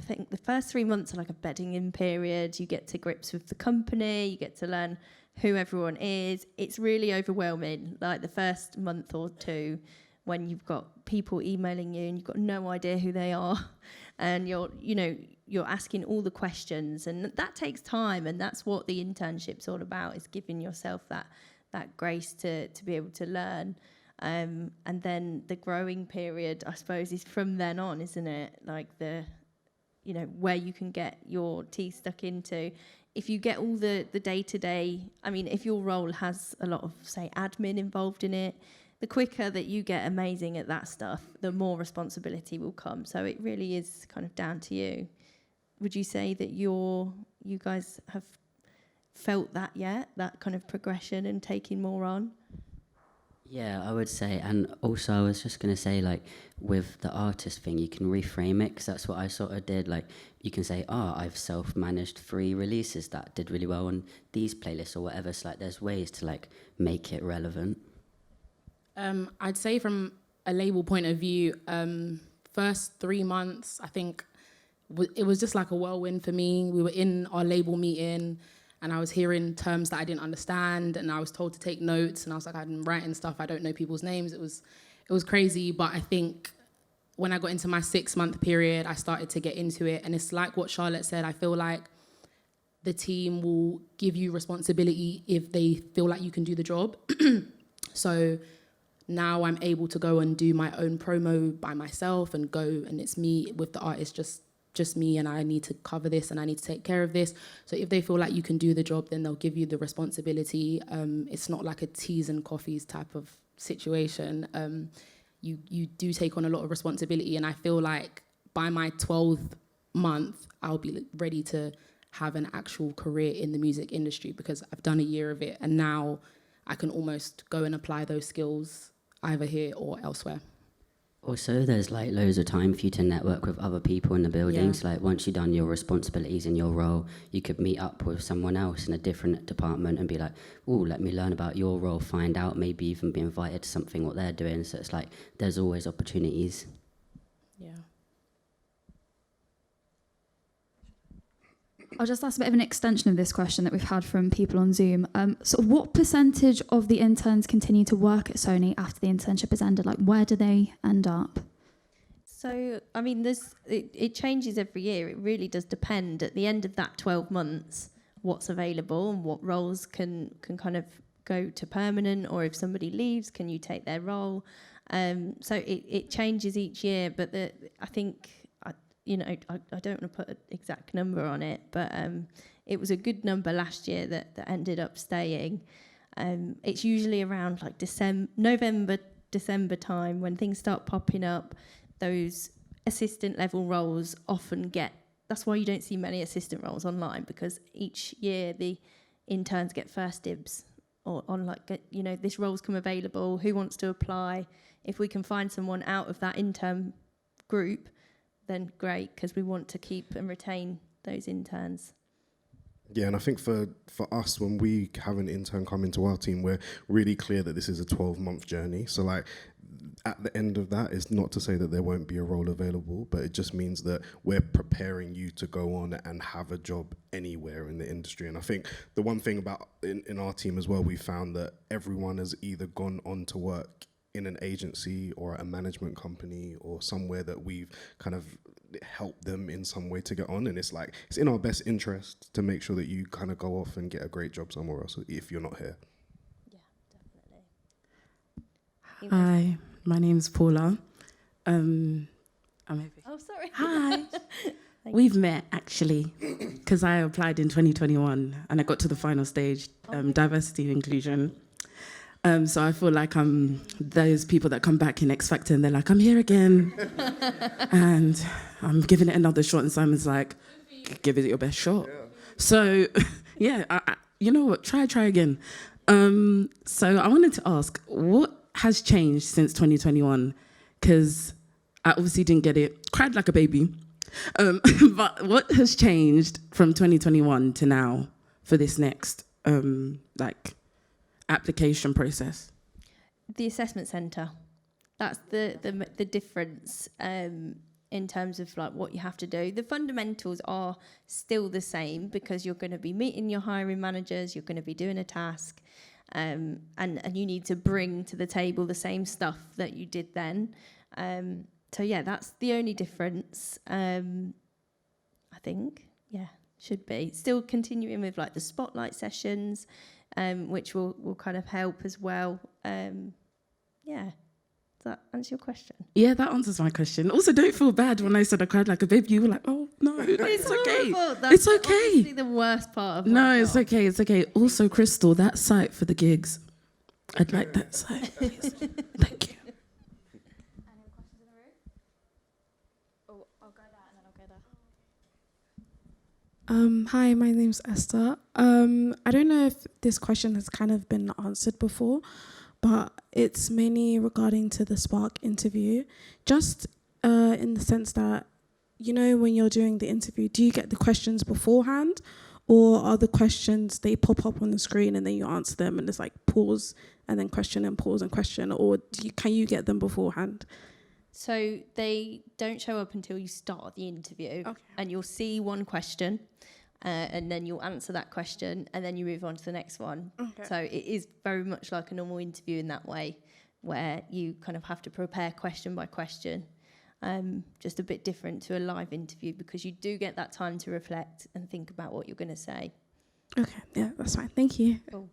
think the first 3 months are like a bedding in period. You get to grips with the company, you get to learn who everyone is. It's really overwhelming, like the first month or two, when you've got people emailing you and you've got no idea who they are, and you're asking all the questions, and that takes time, and that's what the internship's all about, is giving yourself that grace to be able to learn. And then the growing period, I suppose, is from then on, isn't it? Like where you can get your teeth stuck into. If you get all the day-to-day, I mean, if your role has a lot of, say, admin involved in it, the quicker that you get amazing at that stuff, the more responsibility will come. So it really is kind of down to you. Would you say that you guys have felt that yet, that kind of progression and taking more on? Yeah, I would say. And also I was just going to say, like, with the artist thing, you can reframe it, because that's what I sort of did. Like, you can say, I've self-managed 3 releases that did really well on these playlists or whatever. So, like, there's ways to, like, make it relevant. I'd say from a label point of view, first 3 months, I think it was just like a whirlwind for me. We were in our label meeting and I was hearing terms that I didn't understand, and I was told to take notes, and I was like, I'm writing stuff, I don't know people's names. It was crazy, but I think when I got into my 6-month period, I started to get into it, and it's like what Charlotte said. I feel like the team will give you responsibility if they feel like you can do the job. So now I'm able to go and do my own promo by myself and go, and it's me with the artist, just me, and I need to cover this and I need to take care of this. So if they feel like you can do the job, then they'll give you the responsibility. It's not like a teas and coffees type of situation. You do take on a lot of responsibility, and I feel like by my 12th month, I'll be ready to have an actual career in the music industry, because I've done a year of it, and now I can almost go and apply those skills either here or elsewhere. Also, there's like loads of time for you to network with other people in the building. Yeah. So like once you've done your responsibilities in your role, you could meet up with someone else in a different department and be like, oh, let me learn about your role, find out, maybe even be invited to something what they're doing. So it's like there's always opportunities. Yeah. I'll just ask a bit of an extension of this question that we've had from people on Zoom. So what percentage of the interns continue to work at Sony after the internship has ended? Like, where do they end up? So, I mean, it changes every year. It really does depend. At the end of that 12 months, what's available and what roles can kind of go to permanent, or if somebody leaves, can you take their role? So it changes each year, but I think... I don't want to put an exact number on it, but it was a good number last year that ended up staying. It's usually around like November, December time when things start popping up. Those assistant level roles often that's why you don't see many assistant roles online, because each year the interns get first dibs on this role's come available, who wants to apply. If we can find someone out of that intern group, then great, because we want to keep and retain those interns. Yeah, and I think for us, when we have an intern come into our team, we're really clear that this is a 12-month journey. So like at the end of that, it's not to say that there won't be a role available, but it just means that we're preparing you to go on and have a job anywhere in the industry. And I think the one thing about in our team as well, we found that everyone has either gone on to work in an agency or a management company or somewhere that we've kind of help them in some way to get on, and it's like it's in our best interest to make sure that you kind of go off and get a great job somewhere else if you're not here. Hi, my name's Paula. I'm happy. Oh, sorry. Hi. We've met actually because I applied in 2021 and I got to the final stage, diversity and inclusion. So I feel like I'm those people that come back in X Factor and they're like, I'm here again. And I'm giving it another shot. And Simon's like, give it your best shot. Yeah. So, yeah, you know what? Try again. So I wanted to ask, what has changed since 2021? Because I obviously didn't get it. Cried like a baby. But what has changed from 2021 to now for this next, application process? The assessment centre. That's the difference in terms of like what you have to do. The fundamentals are still the same because you're going to be meeting your hiring managers, you're going to be doing a task, and you need to bring to the table the same stuff that you did then. So yeah, that's the only difference. I think, yeah, should be. Still continuing with like the spotlight sessions, which will kind of help as well. Yeah. Does that answer your question? Yeah, that answers my question. Also, don't feel bad when I said I cried like a baby. You were like, oh, no, it's okay. That's it's okay. Obviously the worst part of No, it's okay. It's okay. Also, Crystal, that site for the gigs. I'd like that site, please. Thank you. Hi, my name's Esther. I don't know if this question has kind of been answered before, but it's mainly regarding to the Spark interview. Just in the sense that, you know, when you're doing the interview, do you get the questions beforehand, or are the questions, they pop up on the screen and then you answer them and it's like pause and then question and pause and question, or can you get them beforehand? So they don't show up until you start the interview, and you'll see one question, and then you'll answer that question, and then you move on to the next one. Okay. So it is very much like a normal interview in that way, where you kind of have to prepare question by question, just a bit different to a live interview because you do get that time to reflect and think about what you're going to say. Okay, yeah, that's fine. Thank you. Cool.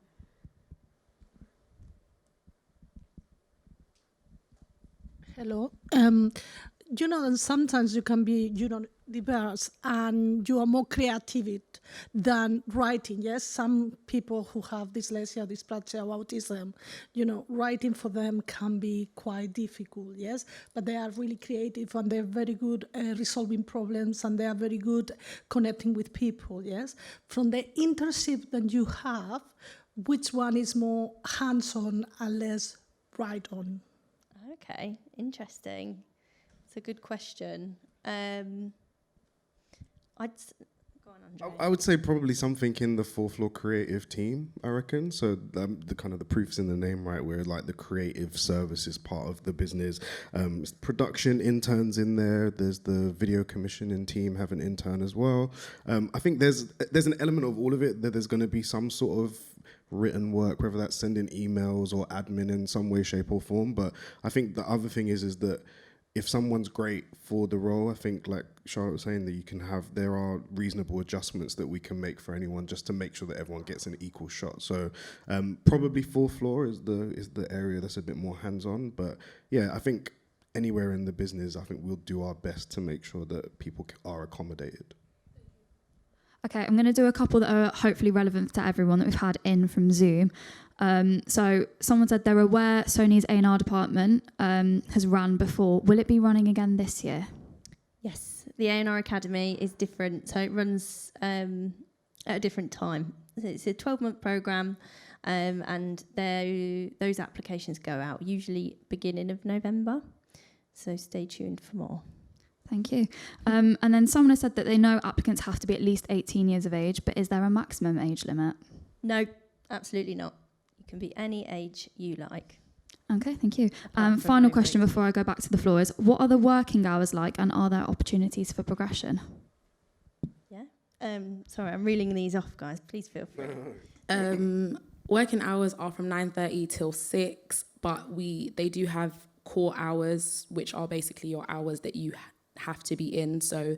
Hello. You know, sometimes you can be, you know, diverse and you are more creative than writing. Yes, some people who have dyslexia, dyspraxia, autism, you know, writing for them can be quite difficult. Yes, but they are really creative and they're very good resolving problems and they are very good connecting with people. Yes, from the internship that you have, which one is more hands-on and less write-on? Okay, interesting. It's a good question. Go on, Andre. I would say probably something in the 4th floor creative team, I reckon. So the kind of the proof's in the name, right? Where like the creative services part of the business, production interns in there. There's the video commissioning team have an intern as well. I think there's an element of all of it that there's going to be some sort of written work, whether that's sending emails or admin in some way, shape or form. But I think the other thing is that if someone's great for the role, I think like Charlotte was saying, that there are reasonable adjustments that we can make for anyone just to make sure that everyone gets an equal shot. So probably 4th floor is the area that's a bit more hands-on. But yeah, I think anywhere in the business, I think we'll do our best to make sure that people are accommodated. Okay, I'm going to do a couple that are hopefully relevant to everyone that we've had in from Zoom. So someone said they're aware Sony's A&R department has run before. Will it be running again this year? Yes, the A&R Academy is different, so it runs at a different time. It's a 12-month programme, and those applications go out usually beginning of November. So stay tuned for more. Thank you. And then someone has said that they know applicants have to be at least 18 years of age, but is there a maximum age limit? No, absolutely not. You can be any age you like. Okay, thank you. Apart from Final home question week. before I go back to the floor is, what are the working hours like and are there opportunities for progression? Yeah. Sorry, I'm reeling these off, guys. Please feel free. Working hours are from 9:30 till 6, but they do have core hours, which are basically your hours that you have to be in. So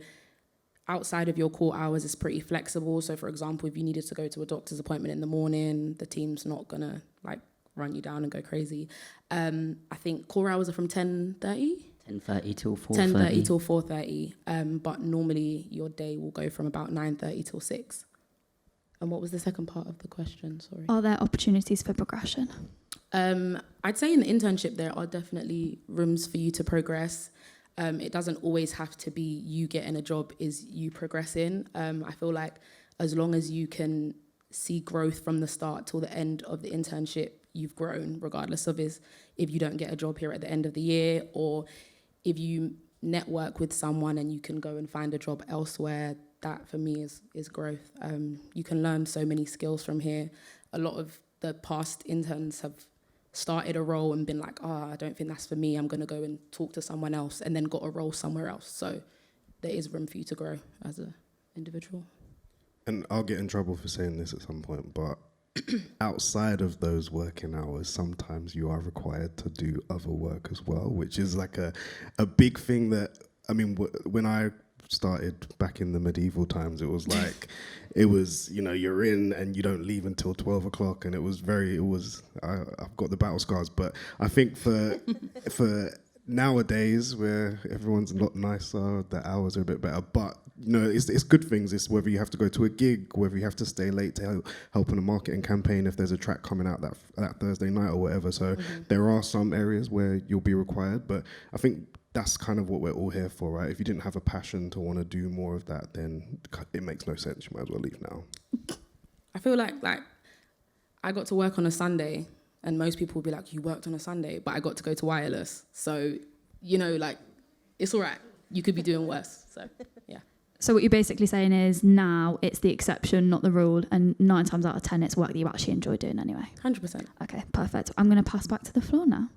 outside of your core hours, it's pretty flexible. So for example, if you needed to go to a doctor's appointment in the morning, the team's not gonna like run you down and go crazy. I think core hours are from 10:30. 10:30 till 4:30. 10:30 till 4:30. But normally your day will go from about 9:30 till 6. And what was the second part of the question? Sorry. Are there opportunities for progression? I'd say in the internship there are definitely rooms for you to progress. It doesn't always have to be you getting a job is you progressing. I feel like as long as you can see growth from the start till the end of the internship, you've grown, regardless of if you don't get a job here at the end of the year, or if you network with someone and you can go and find a job elsewhere. That for me is growth. You can learn so many skills from here. A lot of the past interns have started a role and been like, I don't think that's for me. I'm going to go and talk to someone else, and then got a role somewhere else. So there is room for you to grow as an individual. And I'll get in trouble for saying this at some point, but outside of those working hours, sometimes you are required to do other work as well, which is like a big thing that, I mean, when I started back in the medieval times, it was like, you're in and you don't leave until 12 o'clock. And I've got the battle scars, but I think for nowadays where everyone's a lot nicer, the hours are a bit better, but it's good things. It's whether you have to go to a gig, whether you have to stay late to help in a marketing campaign, if there's a track coming out that Thursday night or whatever. So there are some areas where you'll be required, but I think that's kind of what we're all here for, right? If you didn't have a passion to want to do more of that, then it makes no sense. You might as well leave now. I feel like I got to work on a Sunday, and most people would be like, you worked on a Sunday, but I got to go to wireless. So, it's all right. You could be doing worse. So, yeah. So what you're basically saying is now it's the exception, not the rule, and 9 times out of 10 it's work that you actually enjoy doing anyway. 100%. Okay, perfect. I'm going to pass back to the floor now.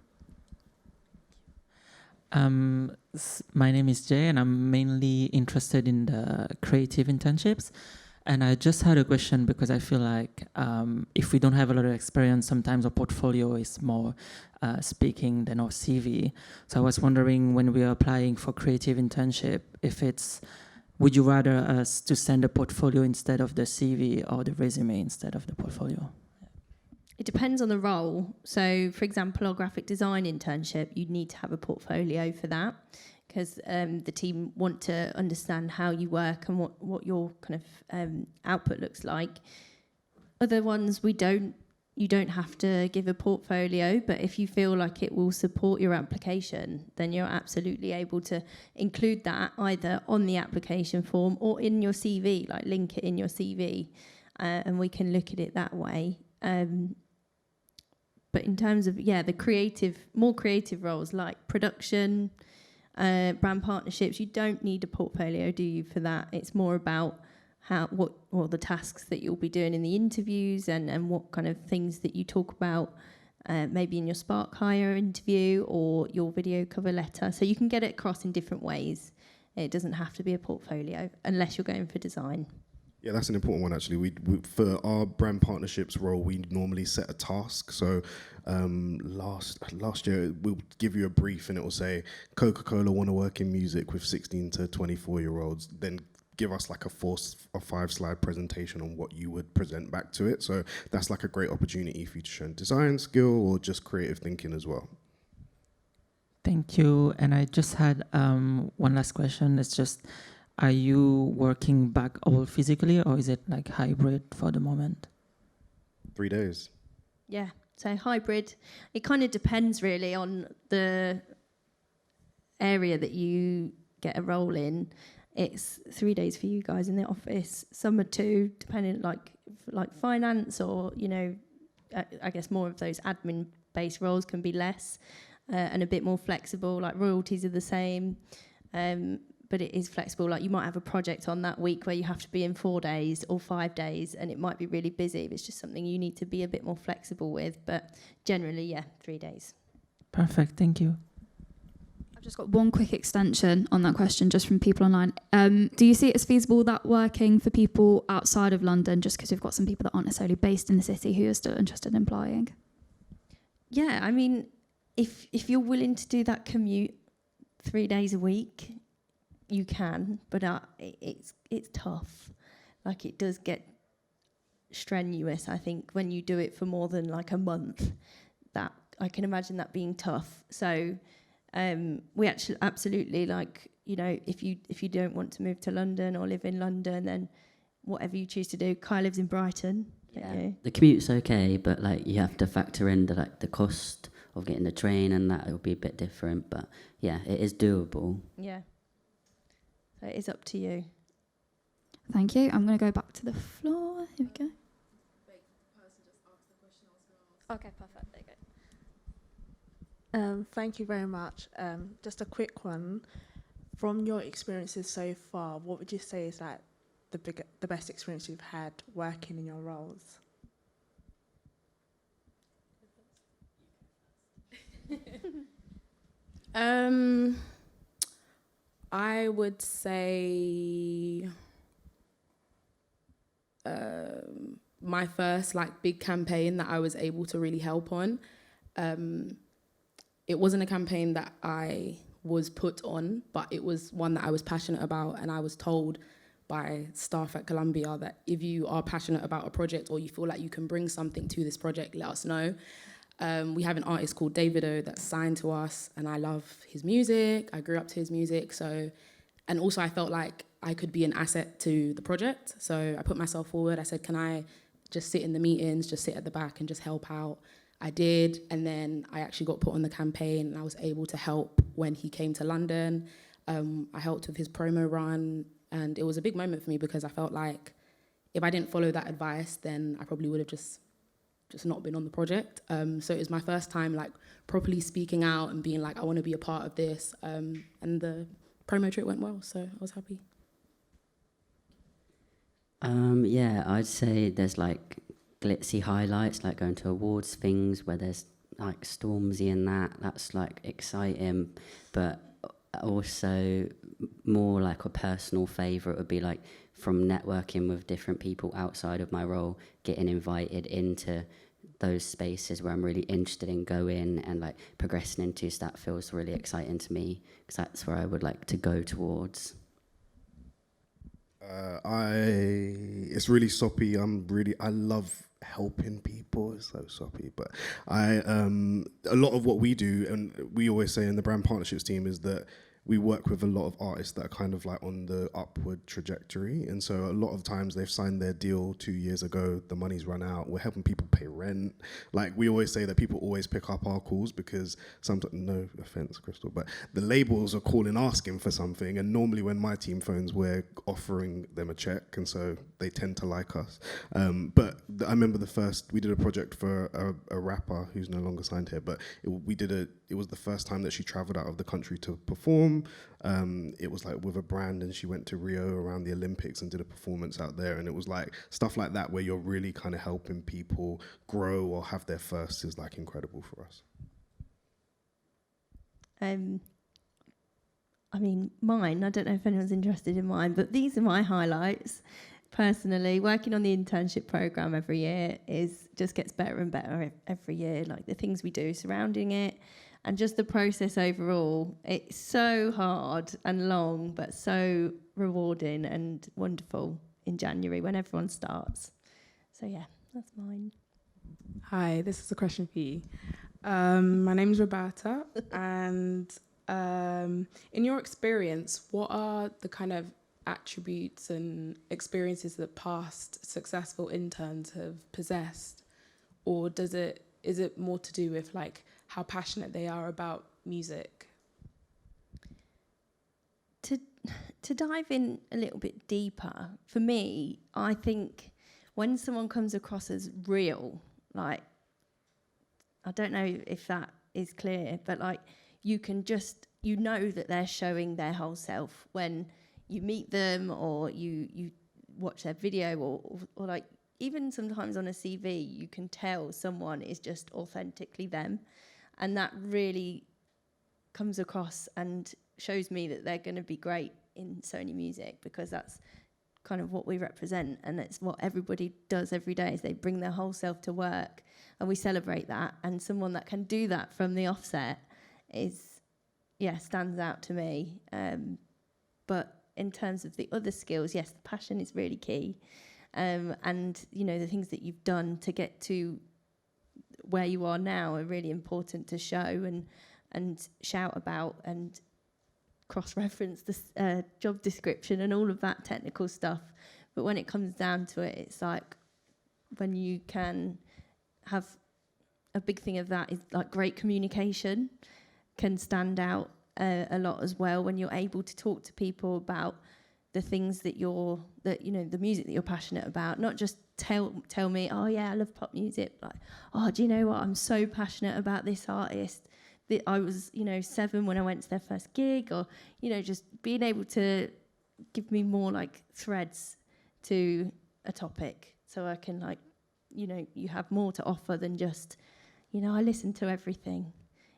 My name is Jay, and I'm mainly interested in the creative internships. And I just had a question because I feel like if we don't have a lot of experience, sometimes our portfolio is more speaking than our CV. So I was wondering, when we are applying for creative internship, would you rather us to send a portfolio instead of the CV, or the resume instead of the portfolio? It depends on the role. So, for example, our graphic design internship, you'd need to have a portfolio for that, because the team want to understand how you work and what your kind of output looks like. Other ones, you don't have to give a portfolio, but if you feel like it will support your application, then you're absolutely able to include that either on the application form or in your CV, like link it in your CV, and we can look at it that way. But in terms of, the more creative roles like production, brand partnerships, you don't need a portfolio, do you, for that? It's more about the tasks that you'll be doing in the interviews and what kind of things that you talk about, maybe in your Spark Hire interview or your video cover letter. So you can get it across in different ways. It doesn't have to be a portfolio unless you're going for design. Yeah, that's an important one, actually. We for our brand partnerships role, we normally set a task. So last year, we'll give you a brief and it will say, Coca-Cola want to work in music with 16 to 24-year-olds. Then give us like a 5-slide presentation on what you would present back to it. So that's like a great opportunity for you to show design skill or just creative thinking as well. Thank you. And I just had one last question. It's just, are you working back all physically, or is it like hybrid for the moment? 3 days. Yeah, so hybrid. It kind of depends really on the area that you get a role in. It's 3 days for you guys in the office. Some are 2, depending like finance or, I guess more of those admin-based roles can be less and a bit more flexible, like royalties are the same. but it is flexible. Like you might have a project on that week where you have to be in 4 days or 5 days, and it might be really busy. It's just something you need to be a bit more flexible with. But generally, yeah, 3 days. Perfect, thank you. I've just got one quick extension on that question just from people online. Do you see it as feasible that working for people outside of London, just because we've got some people that aren't necessarily based in the city who are still interested in applying? Yeah, I mean, if you're willing to do that commute 3 days a week, you can, but it's tough. Like it does get strenuous, I think, when you do it for more than like a month. That I can imagine that being tough. So we actually absolutely, like, you know, if you don't want to move to London or live in London, then whatever you choose to do. Kai lives in Brighton. Yeah. The commute's okay, but like you have to factor in the cost of getting the train, and that it'll be a bit different. But yeah, it is doable. Yeah. So it is up to you. Thank you. I'm going to go back to the floor. Here we go. Okay, perfect. There you go. Thank you very much. Just a quick one. From your experiences so far, what would you say is like the best experience you've had working in your roles? I would say my first like big campaign that I was able to really help on. It wasn't a campaign that I was put on, but it was one that I was passionate about, and I was told by staff at Columbia that if you are passionate about a project or you feel like you can bring something to this project, let us know. We have an artist called Davido that's signed to us, and I love his music. I grew up to his music, and also I felt like I could be an asset to the project. So I put myself forward. I said, can I just sit in the meetings, just sit at the back and just help out? I did, and then I actually got put on the campaign, and I was able to help when he came to London. I helped with his promo run, and it was a big moment for me because I felt like if I didn't follow that advice, then I probably would have just not been on the project. So it was my first time like properly speaking out and being like, I want to be a part of this. And the promo trip went well, so I was happy. Yeah, I'd say there's like glitzy highlights, like going to awards things where there's like Stormzy and that's like exciting, but also more like a personal favourite would be like from networking with different people outside of my role, getting invited into those spaces where I'm really interested in going and like progressing into. So that feels really exciting to me because that's where I would like to go towards. It's really soppy. I love helping people. It's so soppy, but a lot of what we do, and we always say in the brand partnerships team, is that we work with a lot of artists that are kind of like on the upward trajectory. And so a lot of times they've signed their deal 2 years ago, the money's run out, we're helping people pay rent. Like we always say that people always pick up our calls because sometimes, no offense, Crystal, but the labels are calling asking for something. And normally when my team phones, we're offering them a check. And so they tend to like us. But I remember we did a project for a rapper who's no longer signed here, but it was the first time that she traveled out of the country to perform. It was like with a brand, and she went to Rio around the Olympics and did a performance out there, and it was like stuff like that where you're really kind of helping people grow or have their first is like incredible for us. I mean, mine, I don't know if anyone's interested in mine, but these are my highlights. Personally, working on the internship program every year just gets better and better every year, like the things we do surrounding it. And just the process overall, it's so hard and long, but so rewarding and wonderful in January when everyone starts. So yeah, that's mine. Hi, this is a question for you. My name's Roberta, and in your experience, what are the kind of attributes and experiences that past successful interns have possessed? Or is it more to do with like how passionate they are about music? To dive in a little bit deeper, for me, I think when someone comes across as real, like, I don't know if that is clear, but like you can just you know that they're showing their whole self when you meet them or you watch their video or like even sometimes on a CV, you can tell someone is just authentically them. And that really comes across and shows me that they're going to be great in Sony Music, because that's kind of what we represent, and that's what everybody does every day, is they bring their whole self to work, and we celebrate that. And someone that can do that from the offset stands out to me. But in terms of the other skills, yes, the passion is really key. And, you know, the things that you've done to get to where you are now are really important to show and shout about and cross-reference the job description and all of that technical stuff. But when it comes down to it, it's like when you can have a big thing of that is like great communication can stand out a lot as well, when you're able to talk to people about the things that the music that you're passionate about, not just tell me, oh yeah, I love pop music, like, oh, do you know what, I'm so passionate about this artist. I was, 7 when I went to their first gig, or, just being able to give me more like threads to a topic, so I can like, you have more to offer than just, I listen to everything.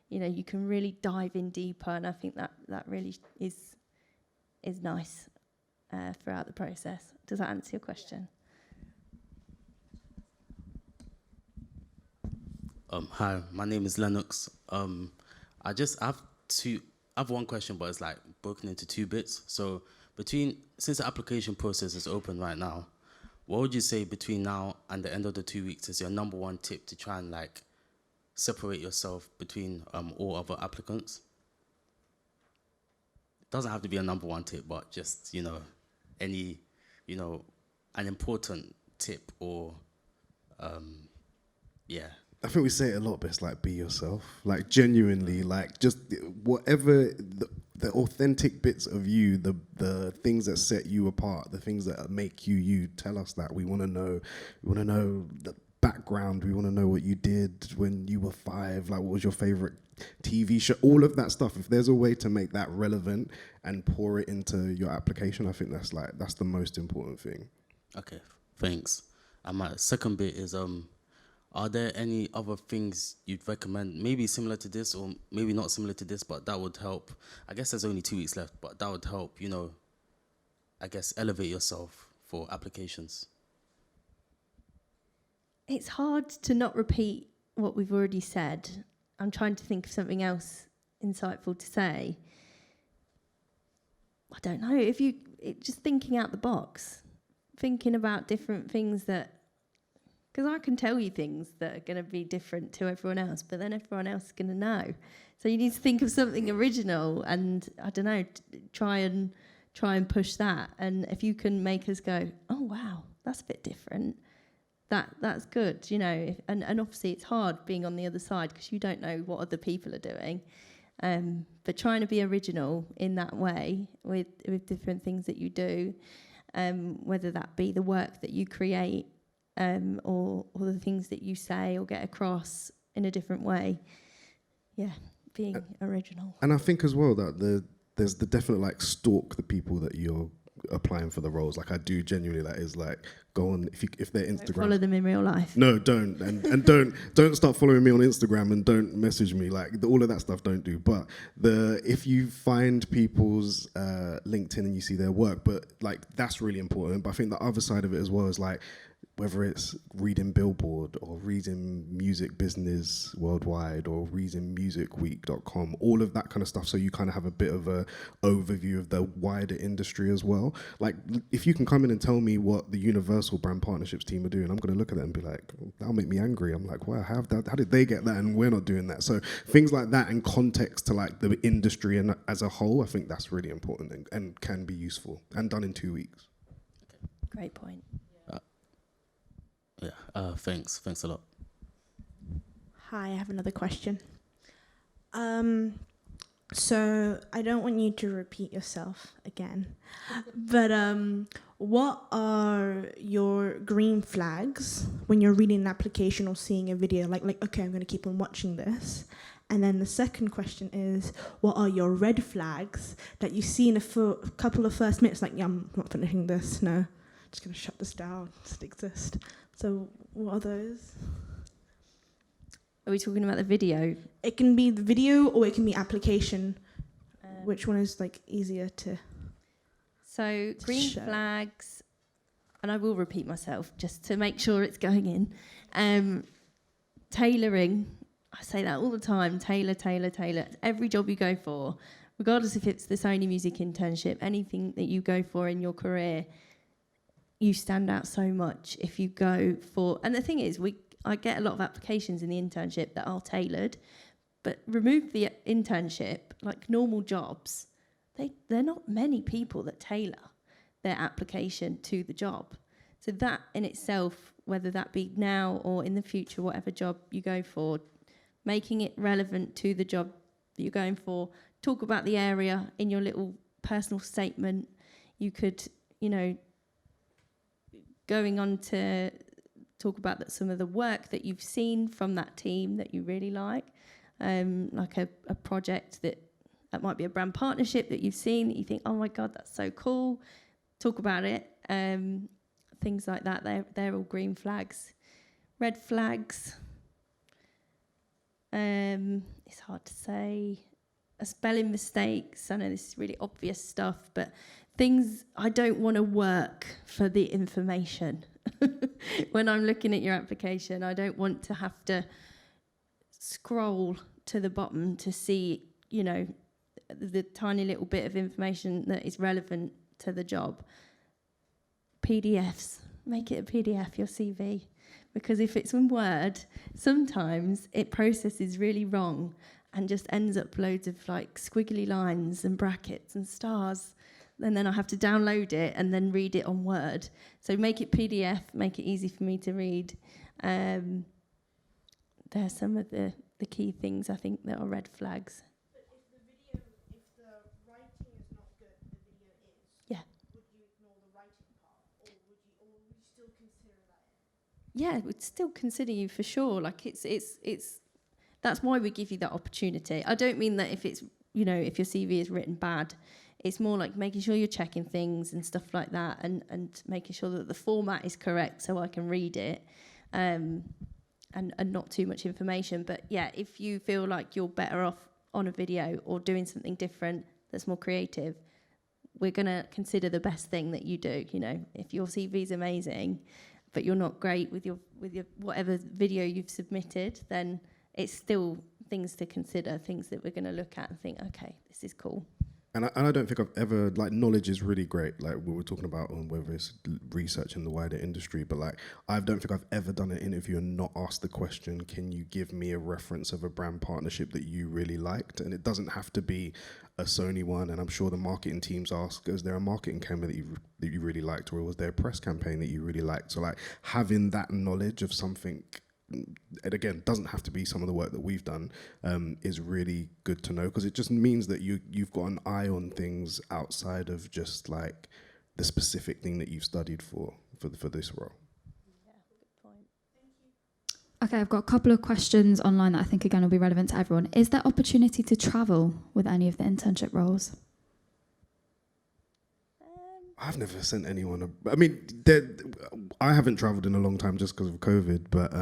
You can really dive in deeper, and I think that really is nice throughout the process. Does that answer your question? Hi, my name is Lennox. I have one question, but it's like broken into 2 bits. So since the application process is open right now, what would you say between now and the end of the 2 weeks is your number 1 tip to try and like separate yourself between all other applicants? It doesn't have to be a number 1 tip, but just, any, an important tip or, yeah. I think we say it a lot, but it's like, be yourself. Like, genuinely, like, just whatever the authentic bits of you, the things that set you apart, the things that make you you, tell us that. We want to know. We want to know the background. We want to know what you did when you were 5. Like, what was your favorite TV show? All of that stuff. If there's a way to make that relevant and pour it into your application, I think that's the most important thing. Okay, thanks. And my second bit is are there any other things you'd recommend, maybe similar to this or maybe not similar to this, but that would help? I guess there's only 2 weeks left, but that would help, I guess, elevate yourself for applications. It's hard to not repeat what we've already said. I'm trying to think of something else insightful to say. I don't know. Just thinking out the box, thinking about different things that, because I can tell you things that are going to be different to everyone else, but then everyone else is going to know. So you need to think of something original, and I don't know, try and push that. And if you can make us go, oh wow, that's a bit different, that's good, And obviously it's hard being on the other side because you don't know what other people are doing. But trying to be original in that way with different things that you do, whether that be the work that you create, or the things that you say or get across in a different way. Yeah, being original. And I think as well that there's the definite like stalk the people that you're applying for the roles. Like I do genuinely, that is like, go on, if their Instagram, follow them in real life. No, don't. And don't start following me on Instagram, and don't message me. Like all of that stuff, don't do. But if you find people's LinkedIn and you see their work, but like that's really important. But I think the other side of it as well is like, whether it's reading Billboard or reading Music Business Worldwide or reading musicweek.com, all of that kind of stuff, so you kind of have a bit of a overview of the wider industry as well. Like, if you can come in and tell me what the Universal Brand Partnerships team are doing, I'm going to look at it and be like, that'll make me angry. I'm like, wow, how did they get that and we're not doing that? So things like that and context to like the industry and as a whole, I think that's really important and can be useful and done in 2 weeks. Great point. Thanks a lot. Hi, I have another question. So I don't want you to repeat yourself again, but what are your green flags when you're reading an application or seeing a video? Like okay, I'm going to keep on watching this. And then the second question is, what are your red flags that you see in a couple of first minutes? Like, yeah, I'm not finishing this. No, I'm just going to shut this down. It doesn't exist. So what are those? Are we talking about the video? It can be the video or it can be application. Which one is like easier to? So green flags, and I will repeat myself just to make sure it's going in. Tailoring, I say that all the time. Tailor. Every job you go for, regardless if it's the Sony Music Internship, anything that you go for in your career, you stand out so much if you go for. And the thing is, I get a lot of applications in the internship that are tailored, but remove the internship, like normal jobs, they're not many people that tailor their application to the job. So that in itself, whether that be now or in the future, whatever job you go for, making it relevant to the job that you're going for, talk about the area in your little personal statement. You could, going on to talk about some of the work that you've seen from that team that you really like a project that might be a brand partnership that you've seen that you think, oh my God, that's so cool. Talk about it. Things like that, they're all green flags. Red flags, it's hard to say. Spelling mistakes, I know this is really obvious stuff, but things, I don't want to work for the information. When I'm looking at your application, I don't want to have to scroll to the bottom to see, the tiny little bit of information that is relevant to the job. PDFs, make it a PDF, your CV. Because if it's in Word, sometimes it processes really wrong and just ends up loads of like squiggly lines and brackets and stars. And then I have to download it and then read it on Word. So make it PDF, make it easy for me to read. There are some of the key things I think that are red flags. But if the writing is not good, the video is. Yeah. Would you ignore the writing part, or would you still consider that? Yeah, we'd still consider you for sure. Like it's that's why we give you that opportunity. I don't mean that if it's if your CV is written bad. It's more like making sure you're checking things and stuff like that, and making sure that the format is correct so I can read it, and not too much information. But yeah, if you feel like you're better off on a video or doing something different that's more creative, we're gonna consider the best thing that you do. If your CV is amazing, but you're not great with your whatever video you've submitted, then it's still things to consider, things that we're gonna look at and think, okay, this is cool. And I don't think I've ever, knowledge is really great, like we were talking about on whether it's research in the wider industry, but I don't think I've ever done an interview and not asked the question, can you give me a reference of a brand partnership that you really liked? And it doesn't have to be a Sony one, and I'm sure the marketing teams ask, is there a marketing campaign that you really liked, or was there a press campaign that you really liked? So having that knowledge of something, it again doesn't have to be some of the work that we've done, is really good to know, because it just means that you've got an eye on things outside of just the specific thing that you've studied for this role. Yeah, good point. Okay, I've got a couple of questions online that I think again will be relevant to everyone. Is there opportunity to travel with any of the internship roles? I've never sent anyone. I haven't travelled in a long time just because of COVID. But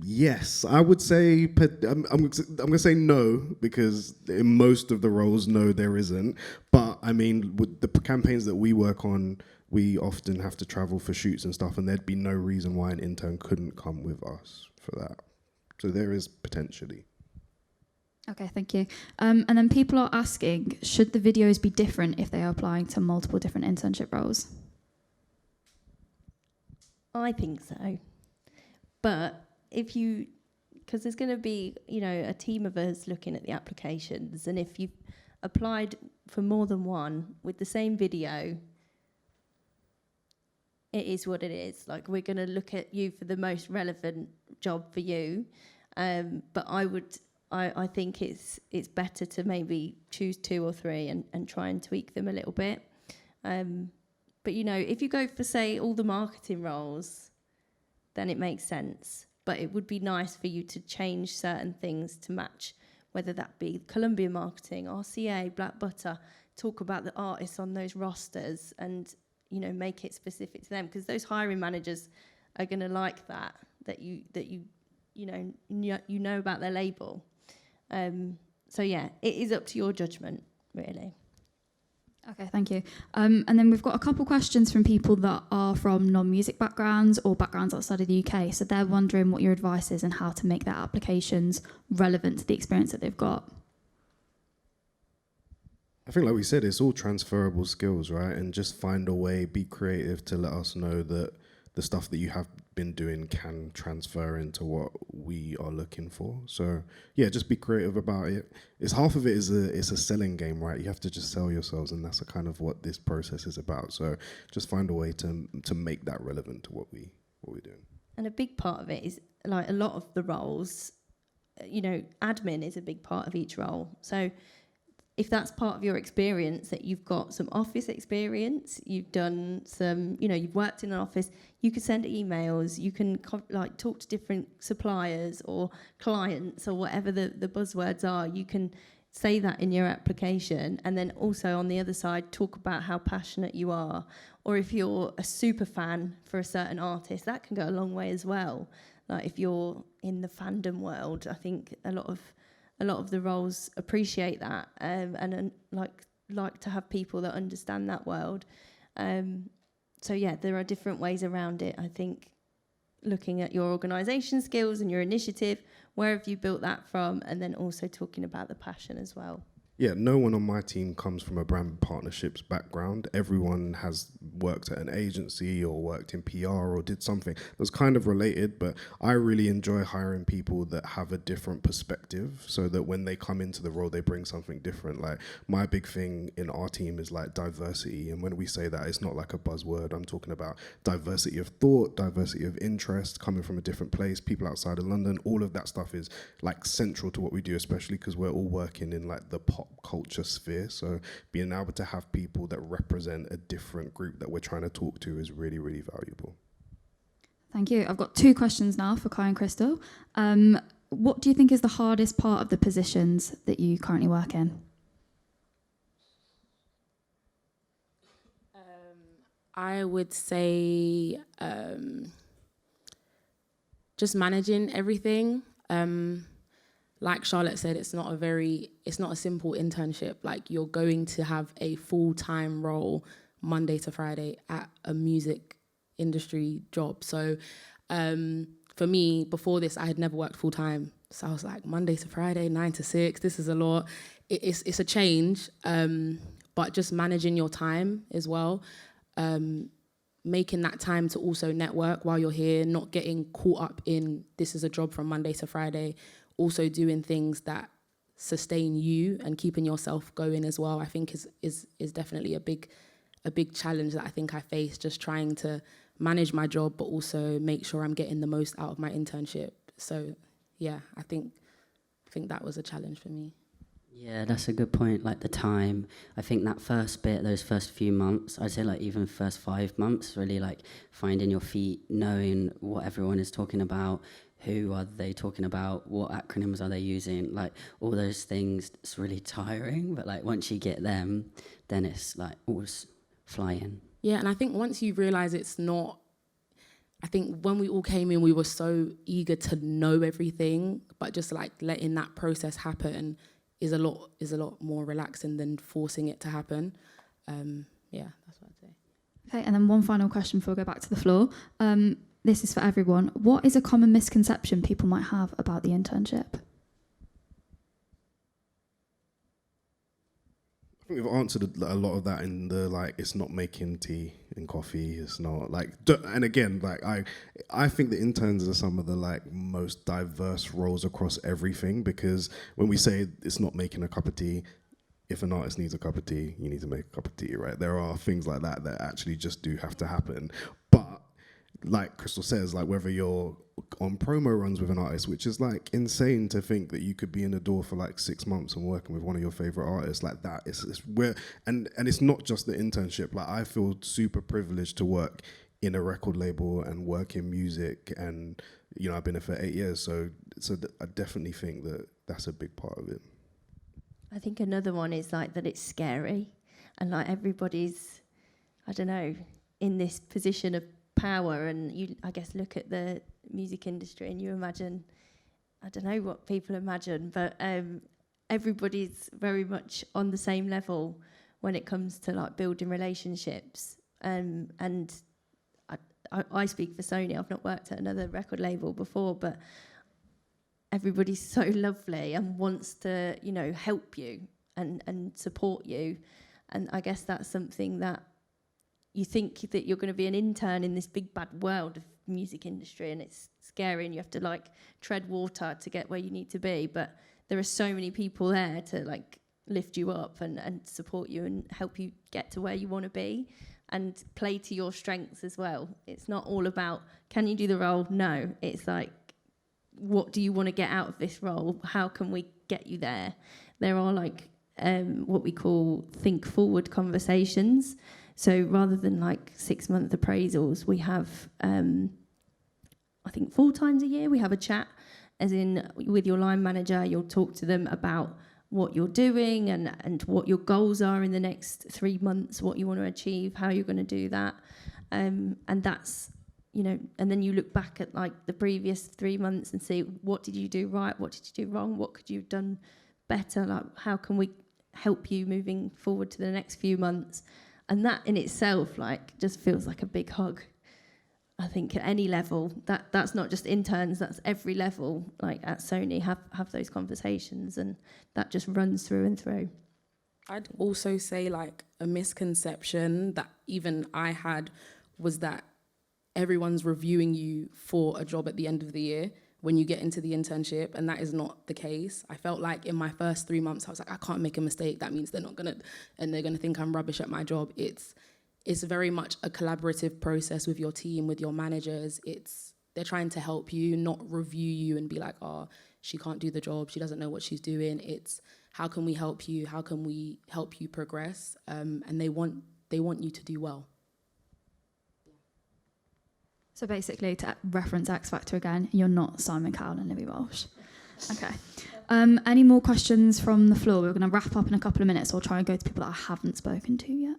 yes, I would say I'm going to say no, because in most of the roles, no, there isn't. But with the campaigns that we work on, we often have to travel for shoots and stuff, and there'd be no reason why an intern couldn't come with us for that. So there is potentially. Okay, thank you. And then people are asking, should the videos be different if they are applying to multiple different internship roles? I think so. But because there's going to be, a team of us looking at the applications, and if you've applied for more than one with the same video, it is what it is. We're going to look at you for the most relevant job for you. But I think it's better to maybe choose 2 or 3 and try and tweak them a little bit. But if you go for, say, all the marketing roles, then it makes sense. but it would be nice for you to change certain things to match, whether that be Columbia Marketing, RCA, Black Butter, talk about the artists on those rosters and, you know, make it specific to them, because those hiring managers are going to like that you know about their label. So yeah, it is up to your judgment, really. Okay, thank you. And then we've got a couple questions from people that are from non-music backgrounds or backgrounds outside of the UK. So they're wondering what your advice is and how to make their applications relevant to the experience that they've got. I think, like we said, it's all transferable skills, right? And just find a way, be creative to let us know that the stuff that you have been doing can transfer into what we are looking for. So yeah, just be creative about it. It's half of it is a selling game, right? You have to just sell yourselves, and that's a kind of what this process is about. So just find a way to make that relevant to what we're doing. And a big part of it is, like, a lot of the roles, you know, admin is a big part of each role. So if that's part of your experience, that you've got some office experience, you've done some, you know, you've worked in an office, you can send emails, you can like talk to different suppliers or clients or whatever the buzzwords are. You can say that in your application, and then also on the other side talk about how passionate you are. Or if you're a super fan for a certain artist, that can go a long way as well. Like if you're in the fandom world, I think a lot of the roles appreciate that, and like to have people that understand that world. So yeah, there are different ways around it. I think looking at your organisation skills and your initiative, where have you built that from, and then also talking about the passion as well. Yeah, no one on my team comes from a brand partnerships background. Everyone has worked at an agency or worked in PR or did something that's kind of related, but I really enjoy hiring people that have a different perspective so that when they come into the role, they bring something different. Like my big thing in our team is like diversity. And when we say that, it's not like a buzzword. I'm talking about diversity of thought, diversity of interest, coming from a different place, people outside of London. All of that stuff is like central to what we do, especially because we're all working in like the pop culture sphere. So being able to have people that represent a different group that we're trying to talk to is really, really valuable. Thank you. I've got 2 questions now for Kai and Crystal. What do you think is the hardest part of the positions that you currently work in? I would say just managing everything. Like Charlotte said, it's not a simple internship. Like you're going to have a full-time role Monday to Friday at a music industry job. So for me, before this, I had never worked full-time. So I was like, Monday to Friday, 9 to 6, this is a lot. It's a change, but just managing your time as well. Making that time to also network while you're here, not getting caught up in this is a job from Monday to Friday. Also doing things that sustain you and keeping yourself going as well, I think is definitely a big challenge that I think I face, just trying to manage my job but also make sure I'm getting the most out of my internship. So yeah, I think that was a challenge for me. Yeah, that's a good point, like the time. I think that first bit, those first few months, I'd say like even first 5 months, really like finding your feet, knowing what everyone is talking about, who are they talking about, what acronyms are they using, like all those things. It's really tiring, but like once you get them, then it's like always flying. Yeah, and I think once you realise it's not, I think when we all came in, we were so eager to know everything, but just like letting that process happen is a lot more relaxing than forcing it to happen. Yeah, that's what I'd say. Okay, and then one final question before we go back to the floor. This is for everyone. What is a common misconception people might have about the internship? I think we've answered a lot of that in the like, it's not making tea and coffee. It's not like, and again, like I think the interns are some of the like most diverse roles across everything, because when we say it's not making a cup of tea, if an artist needs a cup of tea, you need to make a cup of tea, right? There are things like that actually just do have to happen. But like Crystal says, like whether you're on promo runs with an artist, which is like insane to think that you could be in the door for like 6 months and working with one of your favorite artists like that. It's where, and it's not just the internship. Like I feel super privileged to work in a record label and work in music and, you know, I've been there for 8 years, so I definitely think that that's a big part of it. I think another one is like that it's scary, and like everybody's, I don't know, in this position of power, and you, I guess, look at the music industry and you imagine, I don't know what people imagine, but everybody's very much on the same level when it comes to like building relationships. And I speak for Sony. I've not worked at another record label before, but everybody's so lovely and wants to, you know, help you and support you. And I guess that's something that you think that you're going to be an intern in this big bad world of music industry, and it's scary, and you have to like tread water to get where you need to be. But there are so many people there to like lift you up and support you and help you get to where you want to be and play to your strengths as well. It's not all about, can you do the role? No, it's like, what do you want to get out of this role? How can we get you there? There are like what we call think forward conversations. So rather than like 6-month appraisals, we have, I think 4 times a year, we have a chat, as in with your line manager, you'll talk to them about what you're doing and what your goals are in the next 3 months, what you want to achieve, how you're going to do that. And that's, you know, and then you look back at like the previous 3 months and see, what did you do right? What did you do wrong? What could you have done better? Like, how can we help you moving forward to the next few months? And that in itself, like, just feels like a big hug. I think at any level, that's not just interns, that's every level, like at Sony, have those conversations, and that just runs through and through. I'd also say like a misconception that even I had was that everyone's reviewing you for a job at the end of the year when you get into the internship, and that is not the case. I felt like in my first 3 months, I was like, I can't make a mistake. That means they're gonna think I'm rubbish at my job. It's very much a collaborative process with your team, with your managers. They're trying to help you, not review you and be like, oh, she can't do the job, she doesn't know what she's doing. It's how can we help you? How can we help you progress? And they want you to do well. So basically, to reference X Factor again, you're not Simon Cowell and Libby Walsh. Okay. Any more questions from the floor? We're going to wrap up in a couple of minutes. I'll try and go to people that I haven't spoken to yet.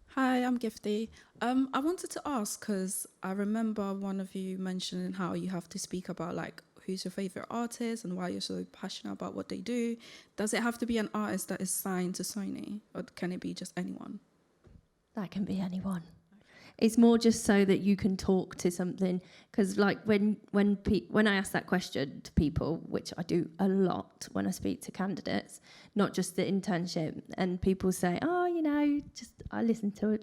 Hi, I'm Gifty. I wanted to ask, because I remember one of you mentioning how you have to speak about like who's your favorite artist and why you're so passionate about what they do. Does it have to be an artist that is signed to Sony, or can it be just anyone? That can be anyone. It's more just so that you can talk to something, because like when I ask that question to people, which I do a lot when I speak to candidates, not just the internship, and people say, oh, you know, just I listen to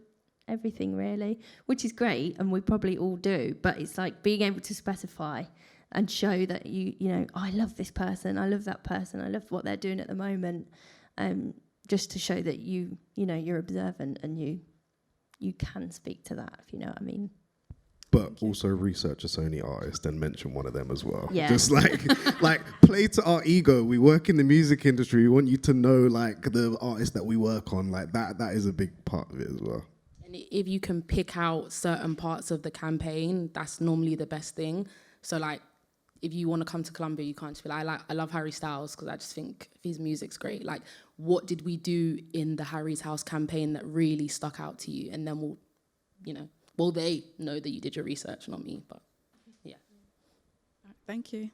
everything really, which is great, and we probably all do, but it's like being able to specify and show that you know, oh, I love this person, I love that person, I love what they're doing at the moment, just to show that you know, you're observant and you can speak to that, if you know what I mean. But also research a Sony artist and mention one of them as well. Yeah. Just like play to our ego. We work in the music industry. We want you to know like the artists that we work on. Like that is a big part of it as well. And if you can pick out certain parts of the campaign, that's normally the best thing. So like, if you want to come to Columbia, you can't just be like, I love Harry Styles because I just think his music's great. Like, what did we do in the Harry's House campaign that really stuck out to you? And then they know that you did your research, not me, but yeah. Thank you.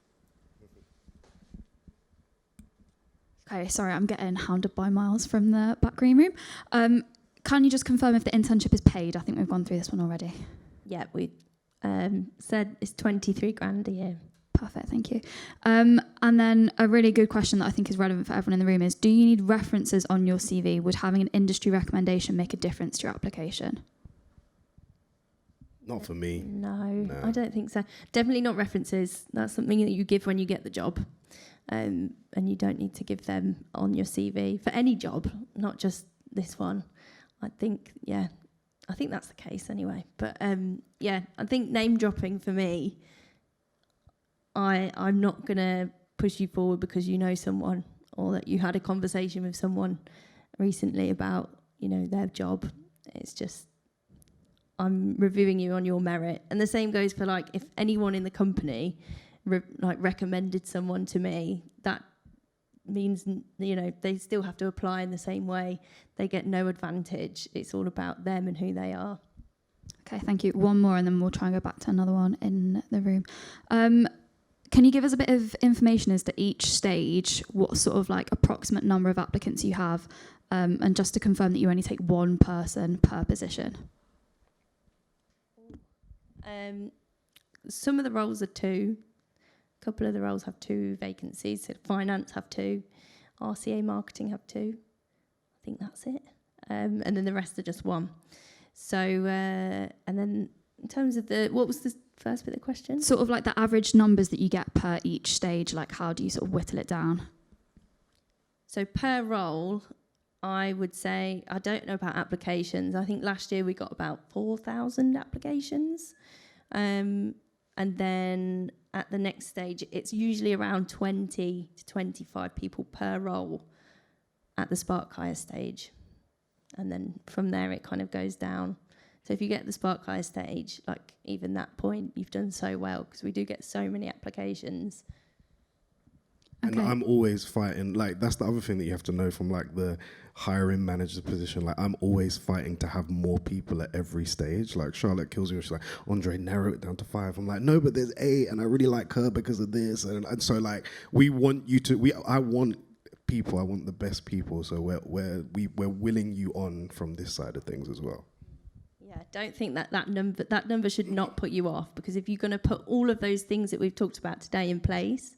Okay, sorry, I'm getting hounded by Miles from the back green room. Can you just confirm if the internship is paid? I think we've gone through this one already. Yeah, we said it's 23 grand a year. Perfect, thank you. And then a really good question that I think is relevant for everyone in the room is, do you need references on your CV? Would having an industry recommendation make a difference to your application? Not for me. No, I don't think so. Definitely not references. That's something that you give when you get the job. And you don't need to give them on your CV for any job, not just this one. I think that's the case anyway. But I think name dropping for me, I'm not going to push you forward because you know someone or that you had a conversation with someone recently about, you know, their job. It's just, I'm reviewing you on your merit. And the same goes for like if anyone in the company recommended someone to me, that means, you know, they still have to apply in the same way. They get no advantage. It's all about them and who they are. Okay, thank you. One more and then we'll try and go back to another one in the room. Can you give us a bit of information as to each stage, what sort of like approximate number of applicants you have, and just to confirm that you only take one person per position? Some of the roles are 2. A couple of the roles have 2 vacancies. So finance have 2. RCA marketing have 2. I think that's it. And then the rest are just 1. So, and then in terms of what was the first bit of the question? Sort of like the average numbers that you get per each stage, like how do you sort of whittle it down? So per role, I would say, I don't know about applications. I think last year we got about 4,000 applications. And then at the next stage, it's usually around 20 to 25 people per role at the Spark Hire stage. And then from there, it kind of goes down. So if you get the Spark Hire stage, like even that point, you've done so well because we do get so many applications. And I'm always fighting, like, that's the other thing that you have to know from, like, the hiring manager's position. Like, I'm always fighting to have more people at every stage. Like, Charlotte kills me. She's like, Andre, narrow it down to 5. I'm like, no, but there's 8, and I really like her because of this. And so, like, we want you to, I want people, I want the best people. So we're willing you on from this side of things as well. Yeah, don't think that number should not put you off, because if you're going to put all of those things that we've talked about today in place,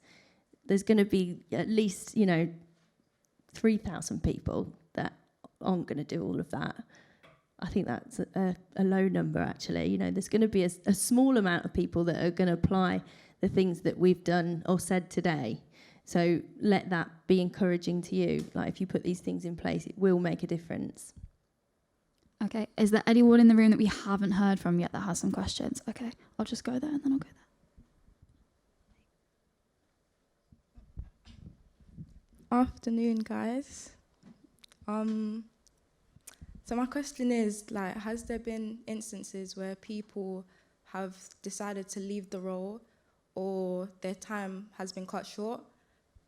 there's going to be at least, 3,000 people that aren't going to do all of that. I think that's a low number, actually. There's going to be a small amount of people that are going to apply the things that we've done or said today. So let that be encouraging to you. Like, if you put these things in place, it will make a difference. Okay. Is there anyone in the room that we haven't heard from yet that has some questions? Okay. I'll just go there and then I'll go there. Afternoon, guys. So my question is, like, has there been instances where people have decided to leave the role, or their time has been cut short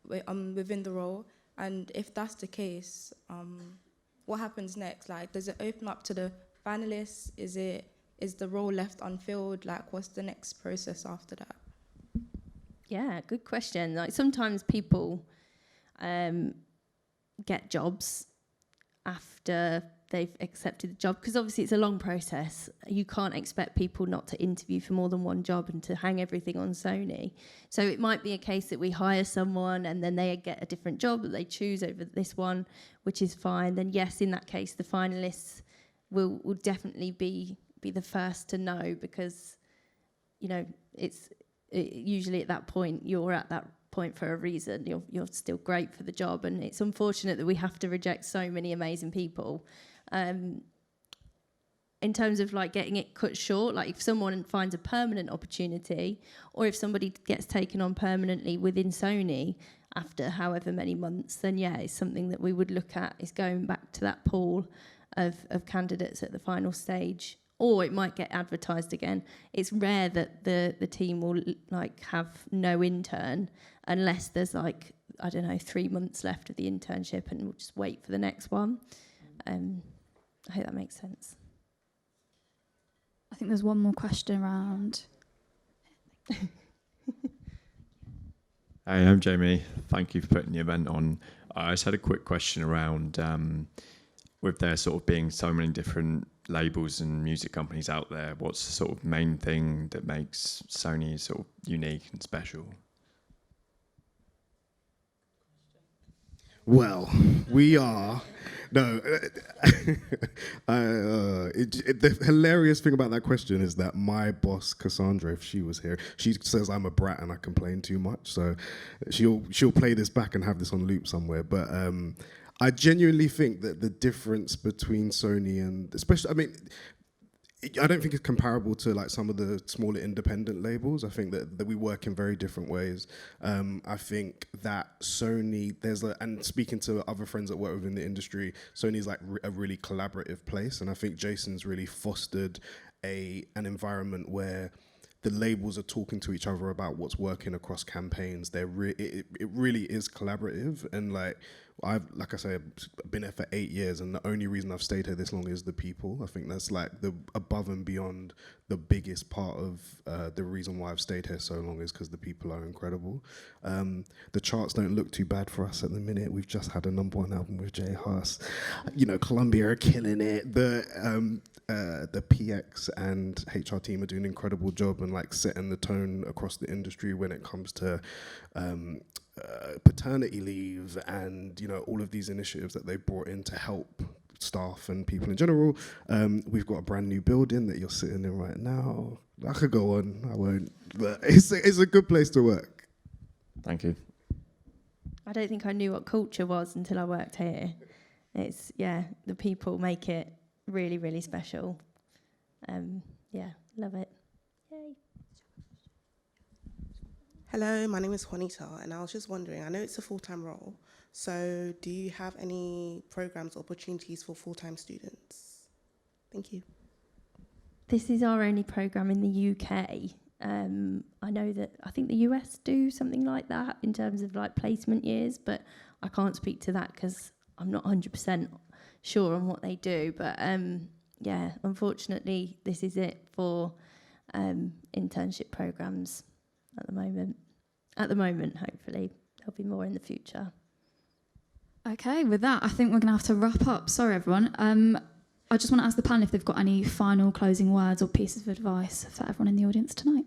within the role? And if that's the case, what happens next? Like, does it open up to the finalists? Is the role left unfilled? Like, what's the next process after that? Yeah, good question. Like, sometimes people get jobs after they've accepted the job, because obviously it's a long process. You can't expect people not to interview for more than one job and to hang everything on Sony. So it might be a case that we hire someone and then they get a different job that they choose over this one, which is fine. Then yes, in that case, the finalists will definitely be the first to know, because usually at that point you're at that point for a reason. You're still great for the job, and it's unfortunate that we have to reject so many amazing people. In terms of like getting it cut short, like if someone finds a permanent opportunity, or if somebody gets taken on permanently within Sony after however many months, then yeah, it's something that we would look at, is going back to that pool of candidates at the final stage. Or it might get advertised again. It's rare that the team will like have no intern unless there's like, I don't know, 3 months left of the internship, and we'll just wait for the next one. I hope that makes sense. I think there's one more question around. Hi, I'm Jamie. Thank you for putting the event on. I just had a quick question around with there sort of being so many different labels and music companies out there, what's the sort of main thing that makes Sony sort of unique and special? Well, we are. No. The hilarious thing about that question is that my boss, Cassandra, if she was here, she says I'm a brat and I complain too much. So she'll play this back and have this on loop somewhere. But I genuinely think that the difference between Sony and, especially, I mean, I don't think it's comparable to like some of the smaller independent labels. I think that we work in very different ways. I think that Sony, and speaking to other friends that work within the industry, Sony's like a really collaborative place, and I think Jason's really fostered an environment where the labels are talking to each other about what's working across campaigns. It really is collaborative, and like I say, I've been here for 8 years, and the only reason I've stayed here this long is the people. I think that's like the above and beyond the biggest part of the reason why I've stayed here so long is because the people are incredible. The charts don't look too bad for us at the minute. We've just had a #1 album with Jay Huss. Columbia are killing it. The PX and HR team are doing an incredible job and like setting the tone across the industry when it comes to paternity leave and all of these initiatives that they brought in to help staff and people in general. We've got a brand new building that you're sitting in right now. I could go on, I won't, but it's a good place to work. Thank you. I don't think I knew what culture was until I worked here. It's, the people make it really, really special. Love it. Yay. Hello, my name is Juanita, and I was just wondering, I know it's a full-time role, so do you have any programs or opportunities for full-time students? Thank you. This is our only program in the UK. I know that I think the US do something like that in terms of like placement years, but I can't speak to that because I'm not 100% sure on what they do. But unfortunately, this is it for internship programs at the moment. Hopefully, there'll be more in the future. Okay, with that, I think we're going to have to wrap up. Sorry, everyone. I just want to ask the panel if they've got any final closing words or pieces of advice for everyone in the audience tonight.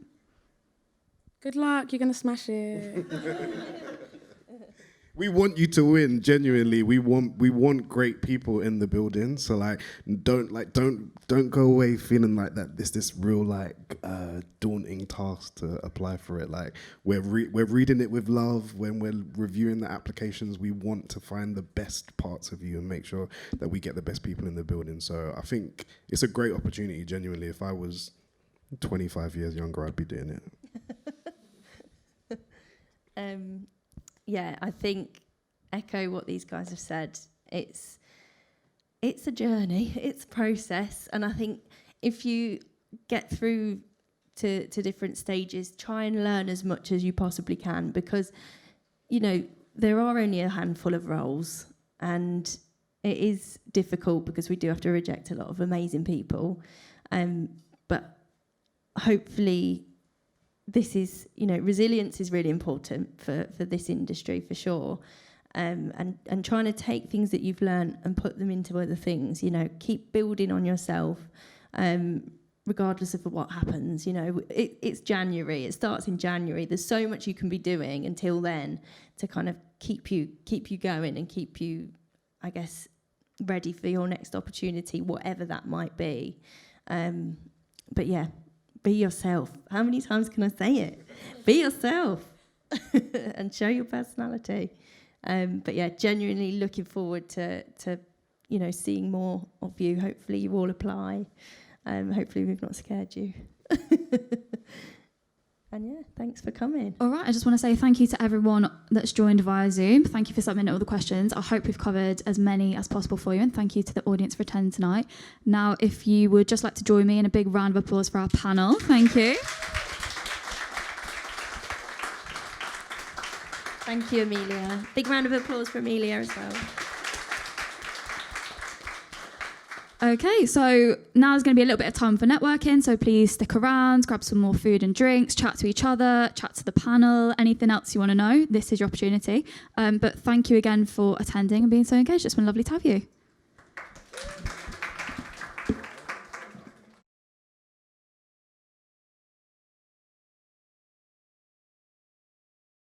Good luck, you're going to smash it. We want you to win, genuinely. We want great people in the building. So don't go away feeling like that. This real daunting task to apply for it. Like we're reading it with love. When we're reviewing the applications, we want to find the best parts of you and make sure that we get the best people in the building. So I think it's a great opportunity. Genuinely, if I was 25 years younger, I'd be doing it. I think echo what these guys have said. It's a journey, it's a process, and I think if you get through to different stages, try and learn as much as you possibly can, because there are only a handful of roles, and it is difficult because we do have to reject a lot of amazing people, but hopefully this is, resilience is really important for this industry for sure. And trying to take things that you've learned and put them into other things, keep building on yourself, regardless of what happens. It's January, it starts in January. There's so much you can be doing until then to kind of keep you going and keep you, I guess, ready for your next opportunity, whatever that might be. But yeah, be yourself. How many times can I say it? Be yourself and show your personality. But yeah, genuinely looking forward to seeing more of you. Hopefully you all apply. Hopefully we've not scared you. And yeah, thanks for coming. All right, I just want to say thank you to everyone that's joined via Zoom. Thank you for submitting all the questions. I hope we've covered as many as possible for you, and thank you to the audience for attending tonight. Now, if you would just like to join me in a big round of applause for our panel. Thank you. Thank you, Amelia. Big round of applause for Amelia as well. Okay, so now there's going to be a little bit of time for networking, so please stick around, grab some more food and drinks, chat to each other, chat to the panel, anything else you want to know, this is your opportunity. But thank you again for attending and being so engaged. It's been lovely to have you.